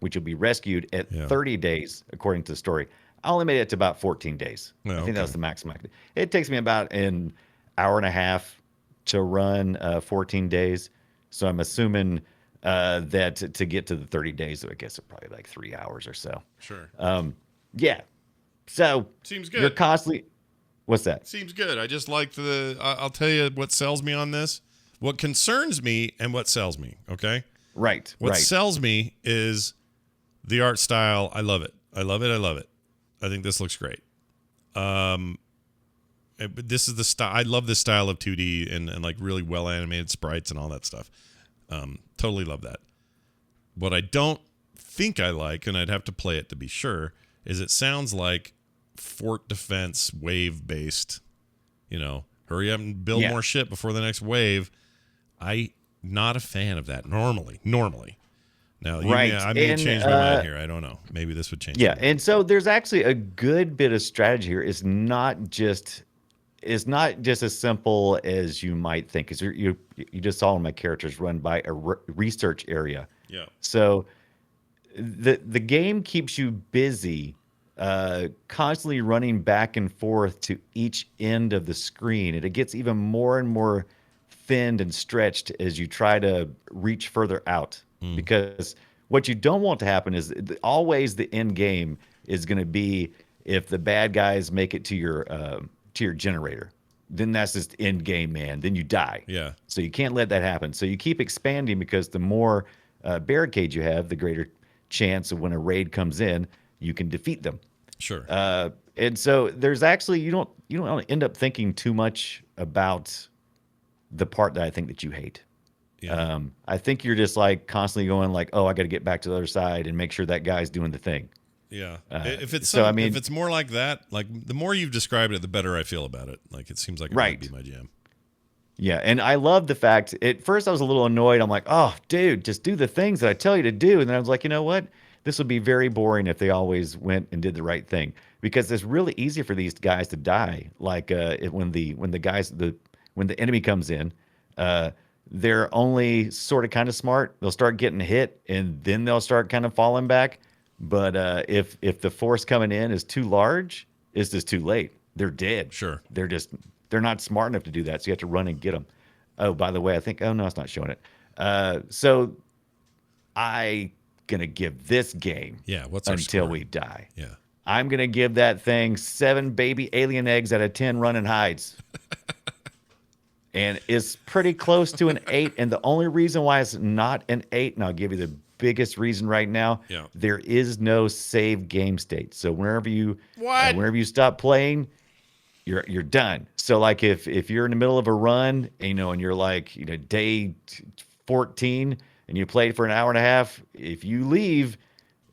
will be rescued at Yeah. 30 days, according to the story. I only made it to about 14 days. Oh, I think okay. that was the maximum. It takes me about an hour and a half to run 14 days. So I'm assuming that to get to the 30 days, I guess it's probably like 3 hours or so. Sure. Yeah. So Seems you're good. constantly. What's that? Seems good. I just like I'll tell you what sells me on this. What concerns me and what sells me, okay? Right. What right. sells me is the art style. I love it. I love it. I love it. I think this looks great. But this is the style. I love this style of 2D and like really well animated sprites and all that stuff. Totally love that. What I don't think I like, and I'd have to play it to be sure, is it sounds like fort defense wave based. Hurry up and build Yeah. more shit before the next wave. I not a fan of that normally. Now, Right, I may and, change my mind here. I don't know. Maybe this would change. Yeah, my mind. and so there's actually a good bit of strategy here. It's not just as simple as you might think. Because you just saw one of my characters run by a research area. Yeah. So the game keeps you busy, constantly running back and forth to each end of the screen, and it gets even more and more thinned and stretched as you try to reach further out. Because what you don't want to happen is always the end game is going to be if the bad guys make it to your generator. Then that's just end game, man. Then you die. Yeah. So you can't let that happen. So you keep expanding, because the more barricade you have, the greater chance of when a raid comes in, you can defeat them. Sure. And so there's actually you don't end up thinking too much about the part that I think that you hate. Yeah. I think you're just like constantly going like, oh, I got to get back to the other side and make sure that guy's doing the thing. Yeah. If it's so, I mean- if it's more like that, like the more you've described it, the better I feel about it. Like it seems like it Right. might be my jam. Yeah, and I love the fact. At first, I was a little annoyed. I'm like, oh, dude, just do the things that I tell you to do. And then I was like, you know what? This would be very boring if they always went and did the right thing, because it's really easy for these guys to die. Like when the enemy comes in, they're only sort of kind of smart. They'll start getting hit, and then they'll start kind of falling back. But if the force coming in is too large, it's just too late. They're dead. Sure. They're not smart enough to do that. So you have to run and get them. Oh, by the way, I think, oh no, it's not showing it. So I gonna give this game Yeah. What's our until score? we die. Yeah. I'm gonna give that thing 7 baby alien eggs out of 10 running hides. And it's pretty close to an 8. And the only reason why it's not an 8, and I'll give you the biggest reason right now, Yeah. there is no save game state. So whenever you stop playing, you're done. So like if you're in the middle of a run, and you're like, day 14 and you played for an hour and a half, if you leave,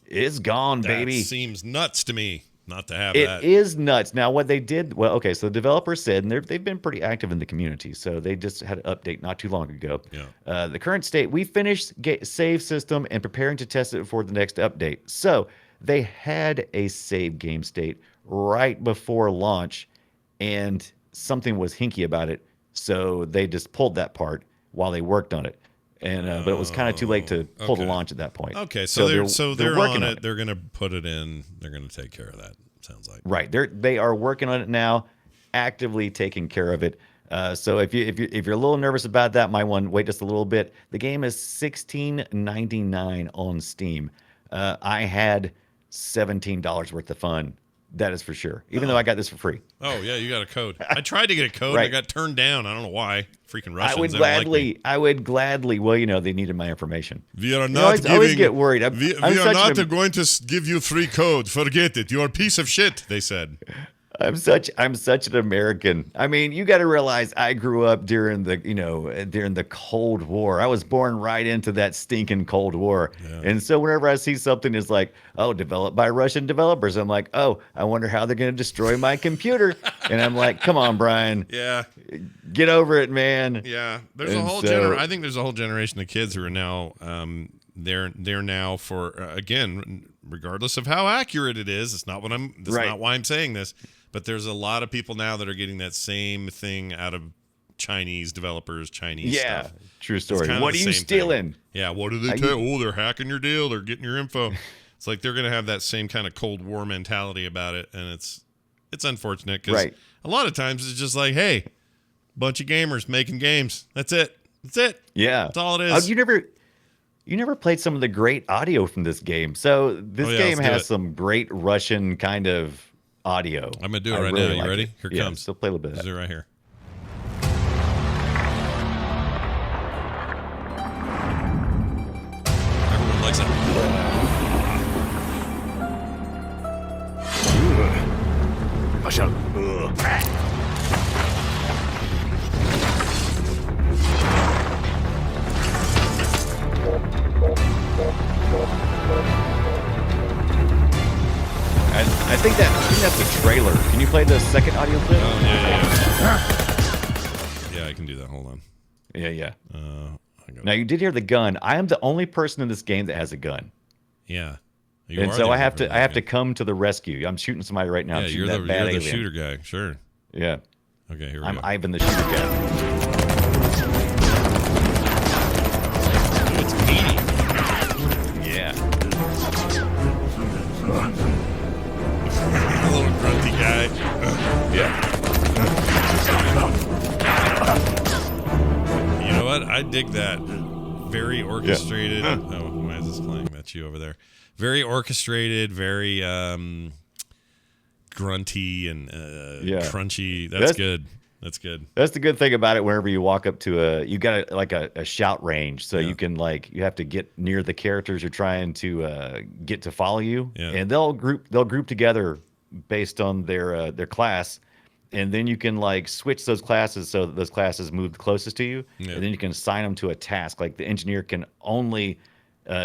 it's gone, That baby. seems nuts to me not to have It that. is nuts. Now, what they did, well, okay, so the developer said, and they've been pretty active in the community, so they just had an update not too long ago. Yeah. The current state, we finished save system and preparing to test it for the next update. So they had a save game state right before launch, and something was hinky about it, so they just pulled that part while they worked on it. And but it was kind of too late to pull the Okay. launch at that point. Okay. So they're working on on it. They're gonna put it in. They're gonna take care of that. Sounds like. Right. They are working on it now, actively taking care of it. So if you're a little nervous about that, might want to wait just a little bit. The game is $16.99 on Steam. I had $17 worth of fun. That is for sure. Even though I got this for free. Oh yeah, you got a code. I tried to get a code. Right. I got turned down. I don't know why. Freaking Russians. I would they don't like me. gladly. Well, they needed my information. We are I not always, giving. I always get worried. We I'm are not such a, going to give you free code. Forget it. You're a piece of shit. They said. I'm such an American. I mean, you got to realize I grew up during the Cold War. I was born right into that stinking Cold War. Yeah. And so whenever I see something that's like, oh, developed by Russian developers, I'm like, oh, I wonder how they're going to destroy my computer. And I'm like, come on, Brian, Yeah. get over it, man. Yeah. There's a And whole so- I think there's a whole generation of kids who are now they're now for again, regardless of how accurate it is, that's Right. not why I'm saying this, but there's a lot of people now that are getting that same thing out of Chinese developers, Chinese Yeah, stuff. true It's story. kinda What the are you same thing. stealing? Yeah, what do they Are tell? you- Oh, they're hacking your deal. They're getting your info. It's like they're going to have that same kind of Cold War mentality about it, and it's unfortunate because Right. a lot of times it's just like, hey, bunch of gamers making games. That's it. That's it. Yeah. That's all it Oh, is. you never played some of the great audio from this game. So this Oh, yeah, game let's do has it. some great Russian kind of audio. I'm gonna do it I right really now. You like ready? it. Here it Yeah, comes. So play a little bit of This that. is it right here. Everyone likes it. I think that's the trailer. Can you play the second audio clip? Oh yeah. Yeah, I can do that. Hold on. Yeah. I got Now you did hear the gun. I am the only person in this game that has a gun, yeah. You and are so the I have only to person. come to the rescue. I'm shooting somebody right now. Yeah, I'm you're shooting the, that bad you're the alien. shooter guy. Sure. Yeah, Okay, here we I'm go. Ivan the shooter guy. It's meaty. Yeah. A little grunty guy. Yeah. You know what? I dig that. Very orchestrated. Oh, why is this playing? That's you over there. Very orchestrated, very grunty and Yeah. crunchy. That's good. That's good. That's the good thing about it. Whenever you walk up to you got a shout range, so Yeah. you can you have to get near the characters you're trying to get to follow you, Yeah. and they'll group together based on their class, and then you can switch those classes so that those classes move closest to you, Yeah. and then you can assign them to a task. Like the engineer can only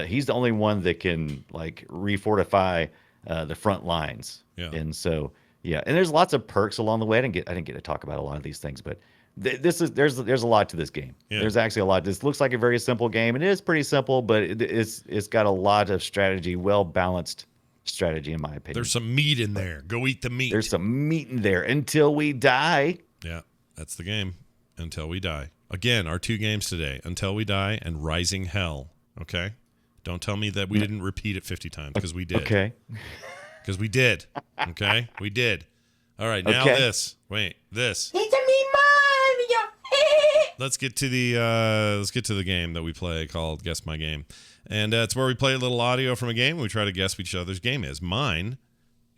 he's the only one that can refortify the front lines, Yeah. and so. Yeah, and there's lots of perks along the way. I didn't get to talk about a lot of these things, but there's a lot to this game. Yeah. There's actually a lot. This looks like a very simple game. It is pretty simple, but it's got a lot of strategy, well balanced strategy in my opinion. There's some meat in there. Go eat the meat. There's some meat in there until we die. Yeah, that's the game. Until we die. Again, our 2 games today: Until We Die and Rising Hell. Okay, don't tell me that we didn't repeat it 50 times because we did. Okay. Because we did. Okay? We did. All right, now Okay. this. Wait, this. It's me, Mario. Let's get to the game that we play called Guess My Game. And it's where we play a little audio from a game and we try to guess what each other's game is. Mine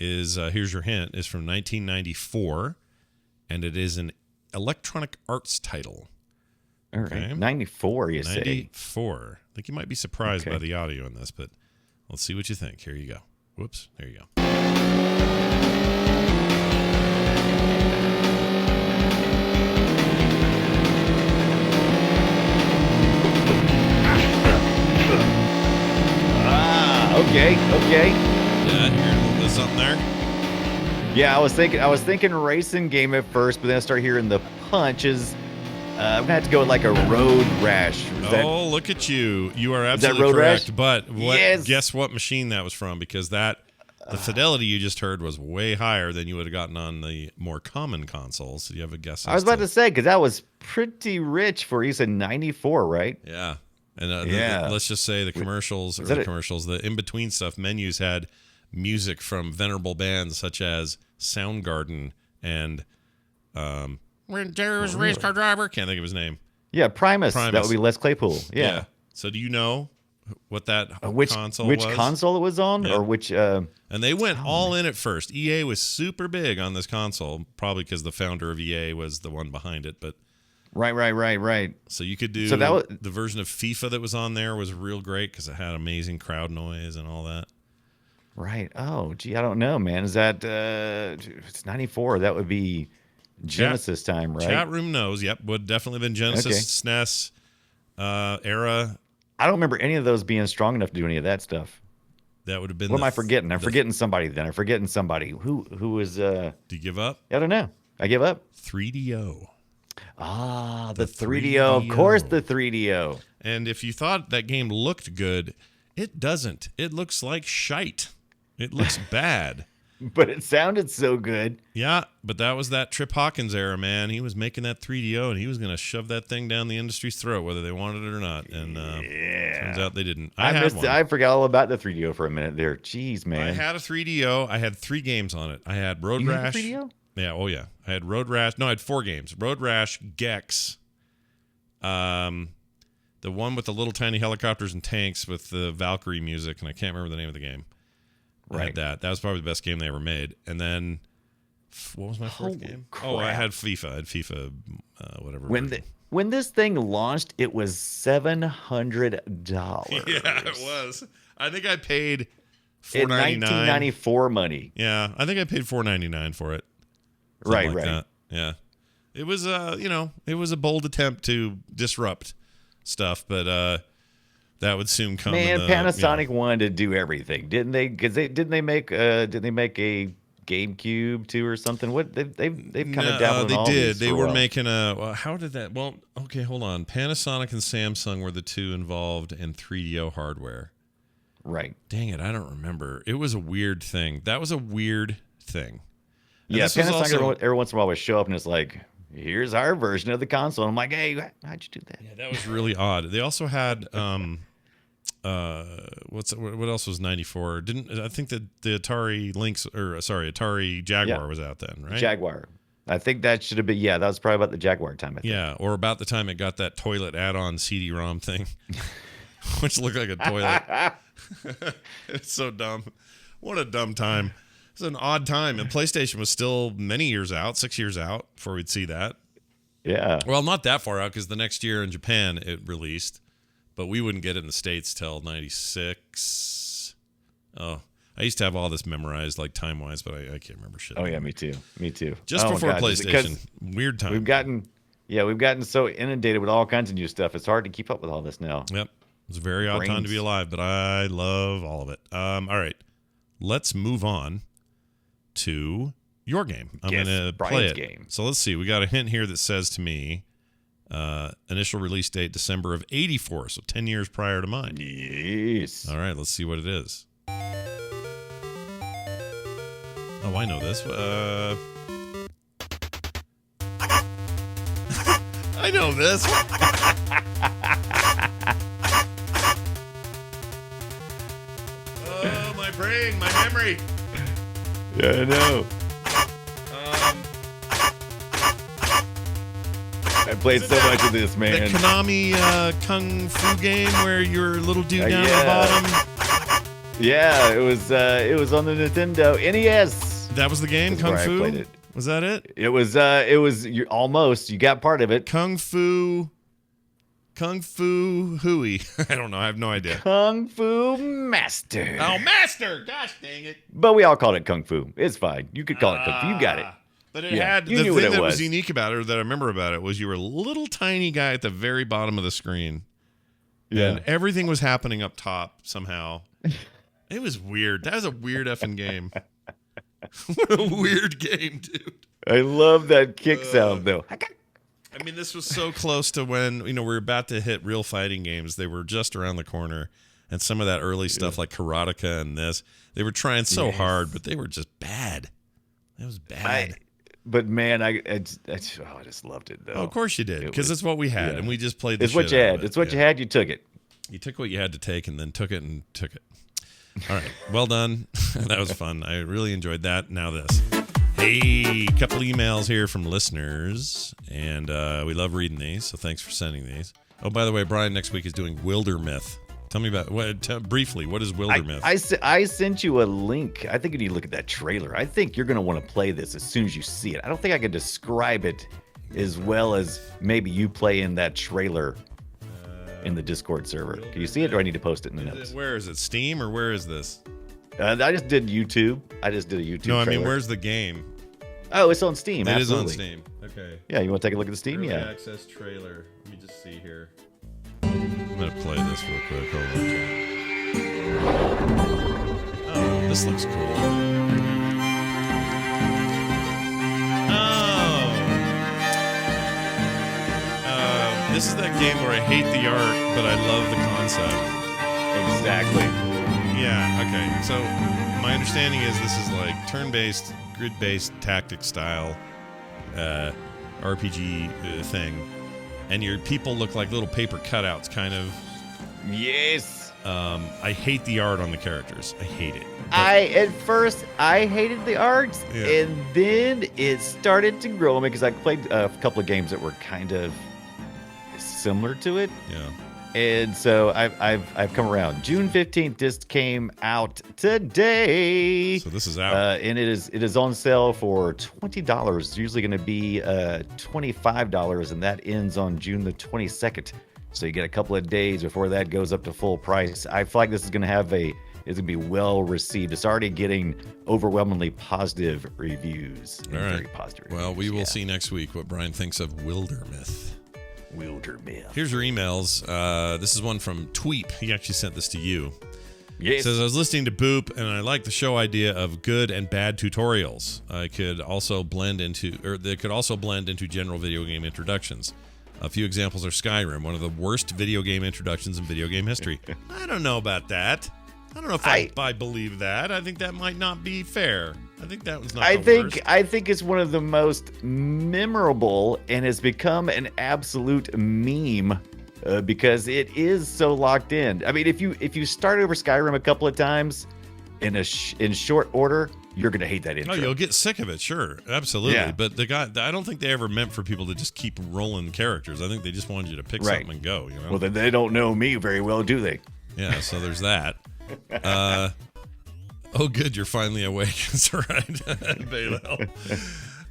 is here's your hint, is from 1994 and it is an Electronic Arts title. All right. Okay. 94, you say. 94. I think you might be surprised Okay. by the audio in this, but let's see what you think. Here you go. Whoops. There you go. Okay. Yeah, you heard a little bit of something there? Yeah, I was thinking racing game at first, but then I start hearing the punches. I'm gonna have to go with like a road rash. Is that- Oh, look at you. You are that absolutely Road correct. Rash? But Yes. guess what machine that was from? Because the fidelity you just heard was way higher than you would have gotten on the more common consoles. Do you have a guess? I was as about to say, because that was pretty rich for, you said 94, right? Yeah. And Yeah. let's just say the commercials, that the in-between stuff, menus had music from venerable bands such as Soundgarden and when there's a race car driver. Can't think of his name. Yeah, Primus. That Primus. would be Les Claypool. Yeah. So do you know what that Which console which was? console it was on, Yeah. or which? And they went all in at first. EA was super big on this console, probably because the founder of EA was the one behind it. But Right. so you could do So that was- the version of FIFA that was on there was real great because it had amazing crowd noise and all that. Right. Oh, gee, I don't know, man. Is that it's 94? That would be Genesis time, right? Chat room knows. Yep, would definitely been Genesis, Okay. SNES era. I don't remember any of those being strong enough to do any of that stuff. That would have been. What am I forgetting? I'm forgetting somebody. Then I'm forgetting somebody. Who was? Do you give up? I don't know. I give up. 3DO. Ah, the 3DO. Of course, the 3DO. And if you thought that game looked good, it doesn't. It looks like shite. It looks bad. But it sounded so good. Yeah, but that was that Trip Hawkins era, man. He was making that 3DO, and he was going to shove that thing down the industry's throat, whether they wanted it or not. And turns out they didn't. I had one. I forgot all about the 3DO for a minute there. Jeez, man. I had a 3DO. I had 3 games on it. I had Road You had a Rash. 3DO? Yeah, oh yeah. I had Road Rash. No, I had 4 games. Road Rash, Gex. The one with the little tiny helicopters and tanks with the Valkyrie music, and I can't remember the name of the game. I had Right. that. That was probably the best game they ever made. And then, what was my 4th Holy game? Oh, I crap. had FIFA. I had FIFA, whatever. When when this thing launched, it was $700. Yeah, it was. I think I paid In $4.99. 1994 money. Yeah, I think I paid $4.99 for it. Right, Something like right. that. Yeah. It was it was a bold attempt to disrupt stuff, but that would soon come. Man, in the, Panasonic wanted to do everything, didn't they? Because didn't they make a GameCube too or something? What they've kind of dabbled in they all did. these They for a were while. making a. Well, how did that? Well, okay, hold on. Panasonic and Samsung were the 2 involved in 3DO hardware. Right. Dang it, I don't remember. It was a weird thing. That was a weird thing. And Yeah, this was Panasonic also- every once in a while would show up and it's like, here's our version of the console. I'm like, hey, how'd you do that? Yeah, that was really odd. They also had what else was 94? I think that the Atari Atari Jaguar Yeah. was out then, right? Jaguar. I think that should have been, that was probably about the Jaguar time. I think. Yeah, or about the time it got that toilet add-on CD-ROM thing, which looked like a toilet. It's so dumb. What a dumb time. It's an odd time, and PlayStation was still many years out, 6 years out before we'd see that. Yeah. Well, not that far out because the next year in Japan it released, but we wouldn't get it in the States till 96. Oh, I used to have all this memorized like time-wise, but I can't remember shit. Oh yeah, me too. Just Oh, before God. PlayStation. Because Weird time. we've gotten so inundated with all kinds of new stuff. It's hard to keep up with all this now. Yep. It's a very odd time to be Brains. alive, but I love all of it. All right. Let's move on to your game. I'm Yes, going to play Brian's it. game. So let's see. We got a hint here that says to me, initial release date December of 84, so 10 years prior to mine. Yes. All right, let's see what it is. Oh, I know this. I know this. Oh, my brain, my memory. Yeah, I know. I played so much of this, The man. Konami Kung Fu game where you're a little dude down yeah. at the bottom. Yeah, it was on the Nintendo NES. That was the game, That's Kung where I Fu? played it. Was that it? It was you almost, you got part of it. Kung Fu Hui. I don't know. I have no idea. Kung Fu Master. Oh, Master! Gosh dang it. But we all called it Kung Fu. It's fine. You could call it Kung Fu. You got it. But it Yeah, had you the knew what thing it that was was. unique about it, or that I remember about it, was you were a little tiny guy at the very bottom of the screen. And everything was happening up top somehow. It was weird. That was a weird effing game. What a weird game, dude. I love that kick sound though. I mean, this was so close to when, we were about to hit real fighting games. They were just around the corner. And some of that early stuff like Karateka and this, they were trying so hard, but they were just bad. It was bad. But man, I just loved it though. Oh, of course you did, It because was- it's what we had, yeah. and we just played the It's what shit you out of had. it. It's what you Yeah. had. You took it. You took what you had to take and then took it and took it. All right. Well done. That was fun. I really enjoyed that. Now this. Hey, couple emails here from listeners, and we love reading these, so thanks for sending these. Oh, by the way, Brian next week is doing Wildermyth. Tell me about briefly, what is Wildermyth? I sent you a link. I think you need to look at that trailer. I think you're going to want to play this as soon as you see it. I don't think I can describe it as well as maybe you play in that trailer in the Discord server. Can you see it, or I need to post it in the notes? Where is it? Steam, or where is this? I just did YouTube. I just did a YouTube No, I trailer. mean, where's the game? Oh, it's on Steam. It is Absolutely. on Steam. Okay. Yeah, you want to take a look at the Steam? Early Yeah. access trailer. Let me just see here. I'm gonna play this real quick. Hold on. Oh, this looks cool. Oh. This is that game where I hate the art, but I love the concept. Exactly. Yeah, okay. So my understanding is this is like turn-based, grid-based tactic style RPG thing. And your people look like little paper cutouts, kind of. Yes. I hate the art on the characters. I hate it. But- At first I hated the art, Yeah. and then it started to grow on me because I played a couple of games that were kind of similar to it. yeah. And so I've come around. June 15th, this came out today. So this is out. And it is on sale for $20. It's usually going to be $25, and that ends on June the 22nd. So you get a couple of days before that goes up to full price. I feel like this is going to have it's going to be well received. It's already getting overwhelmingly positive reviews. All right. Very positive Well, we reviews, will yeah. see next week what Brian thinks of Wildermyth. Wildermyth. Here's your emails. This is one from Tweep. He actually sent this to you. It Yes. says, I was listening to Boop, and I like the show idea of good and bad tutorials. They could also blend into general video game introductions. A few examples are Skyrim, one of the worst video game introductions in video game history. I don't know about that. I don't know if I believe that. I think that might not be fair. I think that was not the worst. I think it's one of the most memorable and has become an absolute meme because it is so locked in. I mean, if you start over Skyrim a couple of times in short order, you're gonna hate that intro. Oh, you'll get sick of it, sure, absolutely. Yeah. But I don't think they ever meant for people to just keep rolling characters. I think they just wanted you to pick Right. something and go. You know? Well, then they don't know me very well, do they? Yeah, so there's that. Oh, good, you're finally awake. That's right, Baylel.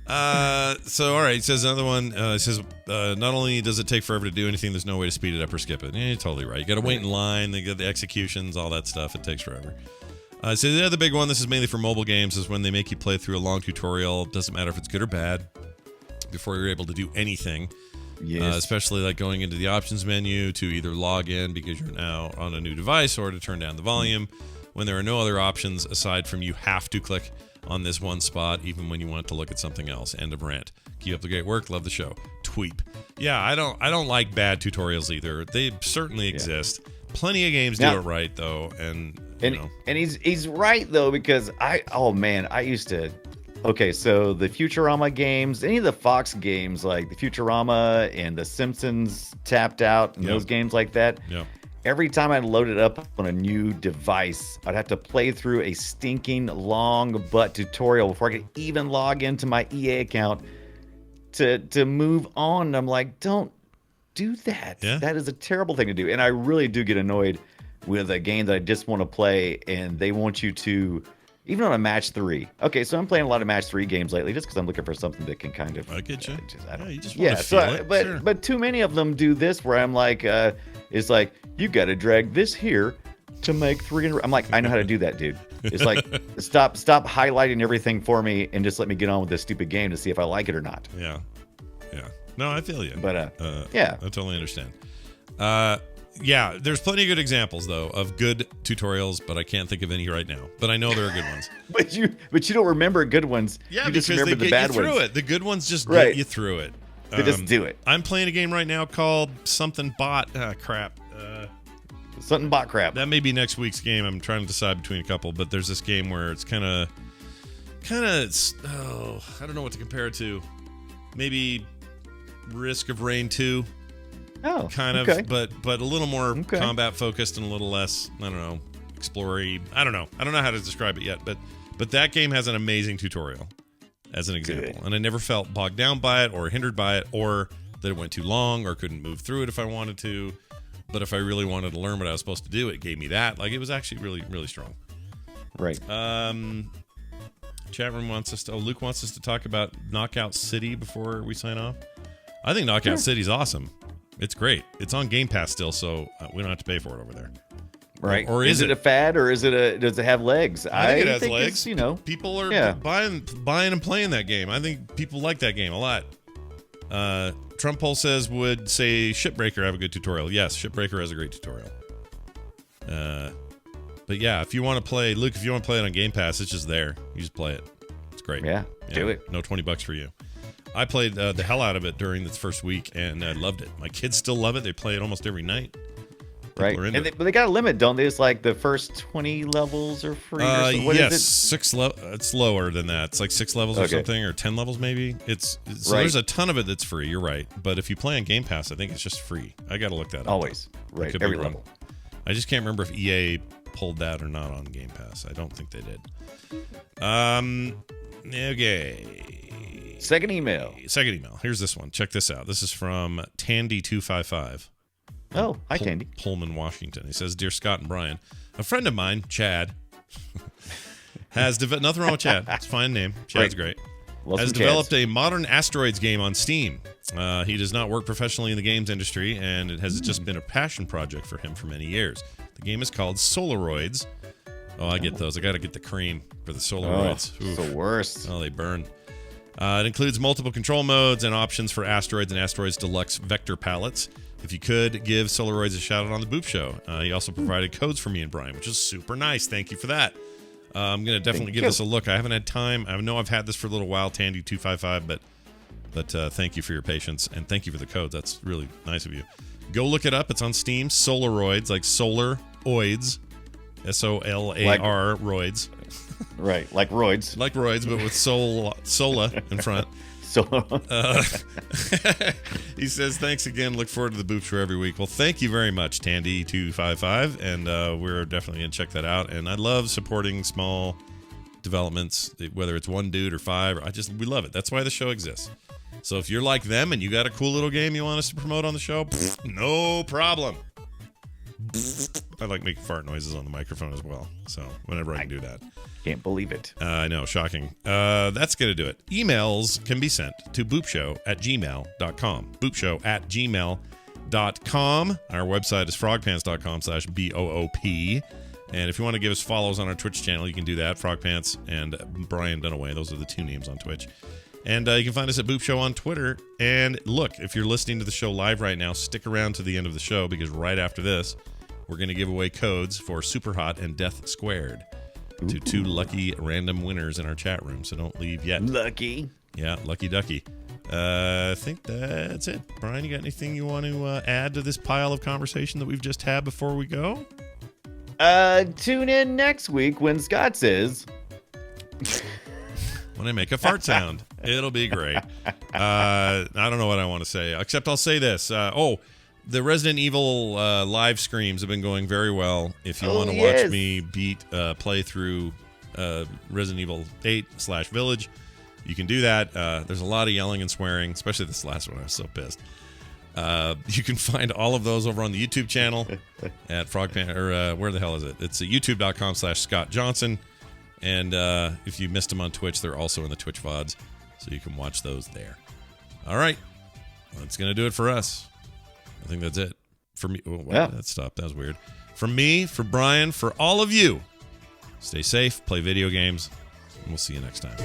So all right, it says another one. It says not only does it take forever to do anything, there's no way to speed it up or skip it. You're totally right. You got to wait in line. They got the executions, all that stuff. It takes forever. So the other big one, this is mainly for mobile games, is when they make you play through a long tutorial. Doesn't matter if it's good or bad, before you're able to do anything. Yes. Especially like going into the options menu to either log in because you're now on a new device or to turn down the volume when there are no other options aside from you have to click on this one spot even when you want to look at something else. End of rant. Keep up the great work. Love the show. Tweep. Yeah, I don't like bad tutorials either. They certainly exist. Plenty of games do it right though, and he's right though, because I used to. Okay, so the Futurama games, any of the Fox games like the Futurama and the Simpsons Tapped Out and those games like that. Yeah. Every time I loaded up on a new device, I'd have to play through a stinking long butt tutorial before I could even log into my EA account to move on. And I'm like, don't do that. Yeah. That is a terrible thing to do. And I really do get annoyed with a game that I just want to play and they want you to, even on a match 3. Okay, so I'm playing a lot of match 3 games lately just because I'm looking for something that can kind of. I get you. You just want Yeah, to feel it. but Sure. but too many of them do this where I'm like, it's like you got to drag this here to make 3. I'm like, I know how to do that, dude. It's like stop highlighting everything for me and just let me get on with this stupid game to see if I like it or not. Yeah. No, I feel you. But yeah, I totally understand. Yeah, there's plenty of good examples though of good tutorials, but I can't think of any right now. But I know there are good ones. but you don't remember good ones. Yeah, you just because remember they the get bad you through ones. it. The good ones just Right. get you through it. They just do it. I'm playing a game right now called something bot. Crap. Something bot crap. That may be next week's game. I'm trying to decide between a couple, but there's this game where it's kind of. I don't know what to compare it to. Maybe Risk of Rain 2. Oh, kind of, okay. but a little more combat focused and a little less, I don't know, explory. I don't know how to describe it yet, but that game has an amazing tutorial as an example. Good. And I never felt bogged down by it or hindered by it or that it went too long or couldn't move through it if I wanted to. But if I really wanted to learn what I was supposed to do, it gave me that. Like, it was actually really, really strong. Right. Chat room wants us to, Luke wants us to talk about Knockout City before we sign off. I think Knockout City's awesome. It's great. It's on Game Pass still, so we don't have to pay for it over there. Right. Or is it a fad, or does it have legs? I think it has think legs. it's, people are buying and playing that game. I think people like that game a lot. Trump poll says, would say Shipbreaker have a good tutorial? Yes, Shipbreaker has a great tutorial. But yeah, if you want to play, Luke, if you want to play it on Game Pass, it's just there. You just play it. It's great. Yeah, do it. No $20 for you. I played the hell out of it during its first week, and I loved it. My kids still love it. They play it almost every night. Right. But they got a limit, don't they? It's like the first 20 levels are free. Or so. What yes, is it? 6 it's lower than that. It's like 6 levels or something, or 10 levels maybe. So there's a ton of it that's free. You're right. But if you play on Game Pass, I think it's just free. I got to look that up. Always. Right. Every level. I just can't remember if EA pulled that or not on Game Pass. I don't think they did. Okay. Second email. Here's this one. Check this out. This is from Tandy255. Oh, hi, Tandy. Pullman, Washington. He says, Dear Scott and Brian, a friend of mine, Chad, has nothing wrong with Chad. It's a fine name. Chad's great. Has developed a modern asteroids game on Steam. He does not work professionally in the games industry, and it has just been a passion project for him for many years. The game is called Solaroids. Oh, I get those. I got to get the cream for the Solaroids. It's the worst. Oh, they burn. It includes multiple control modes and options for Asteroids and Asteroids Deluxe Vector palettes. If you could, give Solaroids a shout out on the Boop Show. He also provided codes for me and Brian, which is super nice. Thank you for that. I'm going to definitely give this a look. I haven't had time. I know I've had this for a little while, Tandy255, but thank you for your patience, and thank you for the codes. That's really nice of you. Go look it up. It's on Steam. Solaroids, like Solaroids. S-O-L-A-R, roids. Right, like roids. Like roids, but with Sola in front. He says, thanks again. Look forward to the Boop Show every week. Well, thank you very much, Tandy255, and we're definitely going to check that out. And I love supporting small developments, whether it's one dude or 5. We love it. That's why the show exists. So if you're like them and you got a cool little game you want us to promote on the show, no problem. I like making fart noises on the microphone as well. So whenever I can do that. Can't believe it. I know, shocking. That's going to do it. Emails can be sent to boopshow@gmail.com. Boopshow@gmail.com. Our website is frogpants.com/BOOP. And if you want to give us follows on our Twitch channel, you can do that. Frogpants and Brian Dunaway. Those are the two names on Twitch. And you can find us at Boop Show on Twitter. And look, if you're listening to the show live right now, stick around to the end of the show because right after this, we're going to give away codes for Super Hot and Death Squared to two lucky random winners in our chat room. So don't leave yet. Lucky. Yeah, lucky ducky. I think that's it. Brian, you got anything you want to add to this pile of conversation that we've just had before we go? Tune in next week when Scott says... When I make a fart sound. It'll be great. I don't know what I want to say, except I'll say this. The Resident Evil live streams have been going very well. If you want to watch me play through Resident Evil 8/Village, you can do that. There's a lot of yelling and swearing, especially this last one. I was so pissed. You can find all of those over on the YouTube channel at Frogpan, or where the hell is it? It's youtube.com/Scott Johnson. And if you missed them on Twitch, they're also in the Twitch VODs, so you can watch those there. All right. Well, that's going to do it for us. I think that's it. For me, that stopped. That was weird. From me, for Brian, for all of you, stay safe, play video games, and we'll see you next time.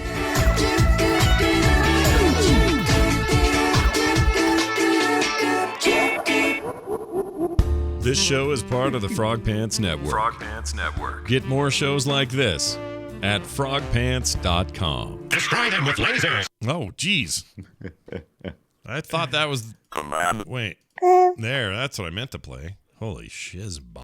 This show is part of the Frog Pants Network. Frog Pants Network. Get more shows like this at frogpants.com. Destroy them with lasers. Oh, geez. I thought that was... Wait. There, that's what I meant to play. Holy shiz.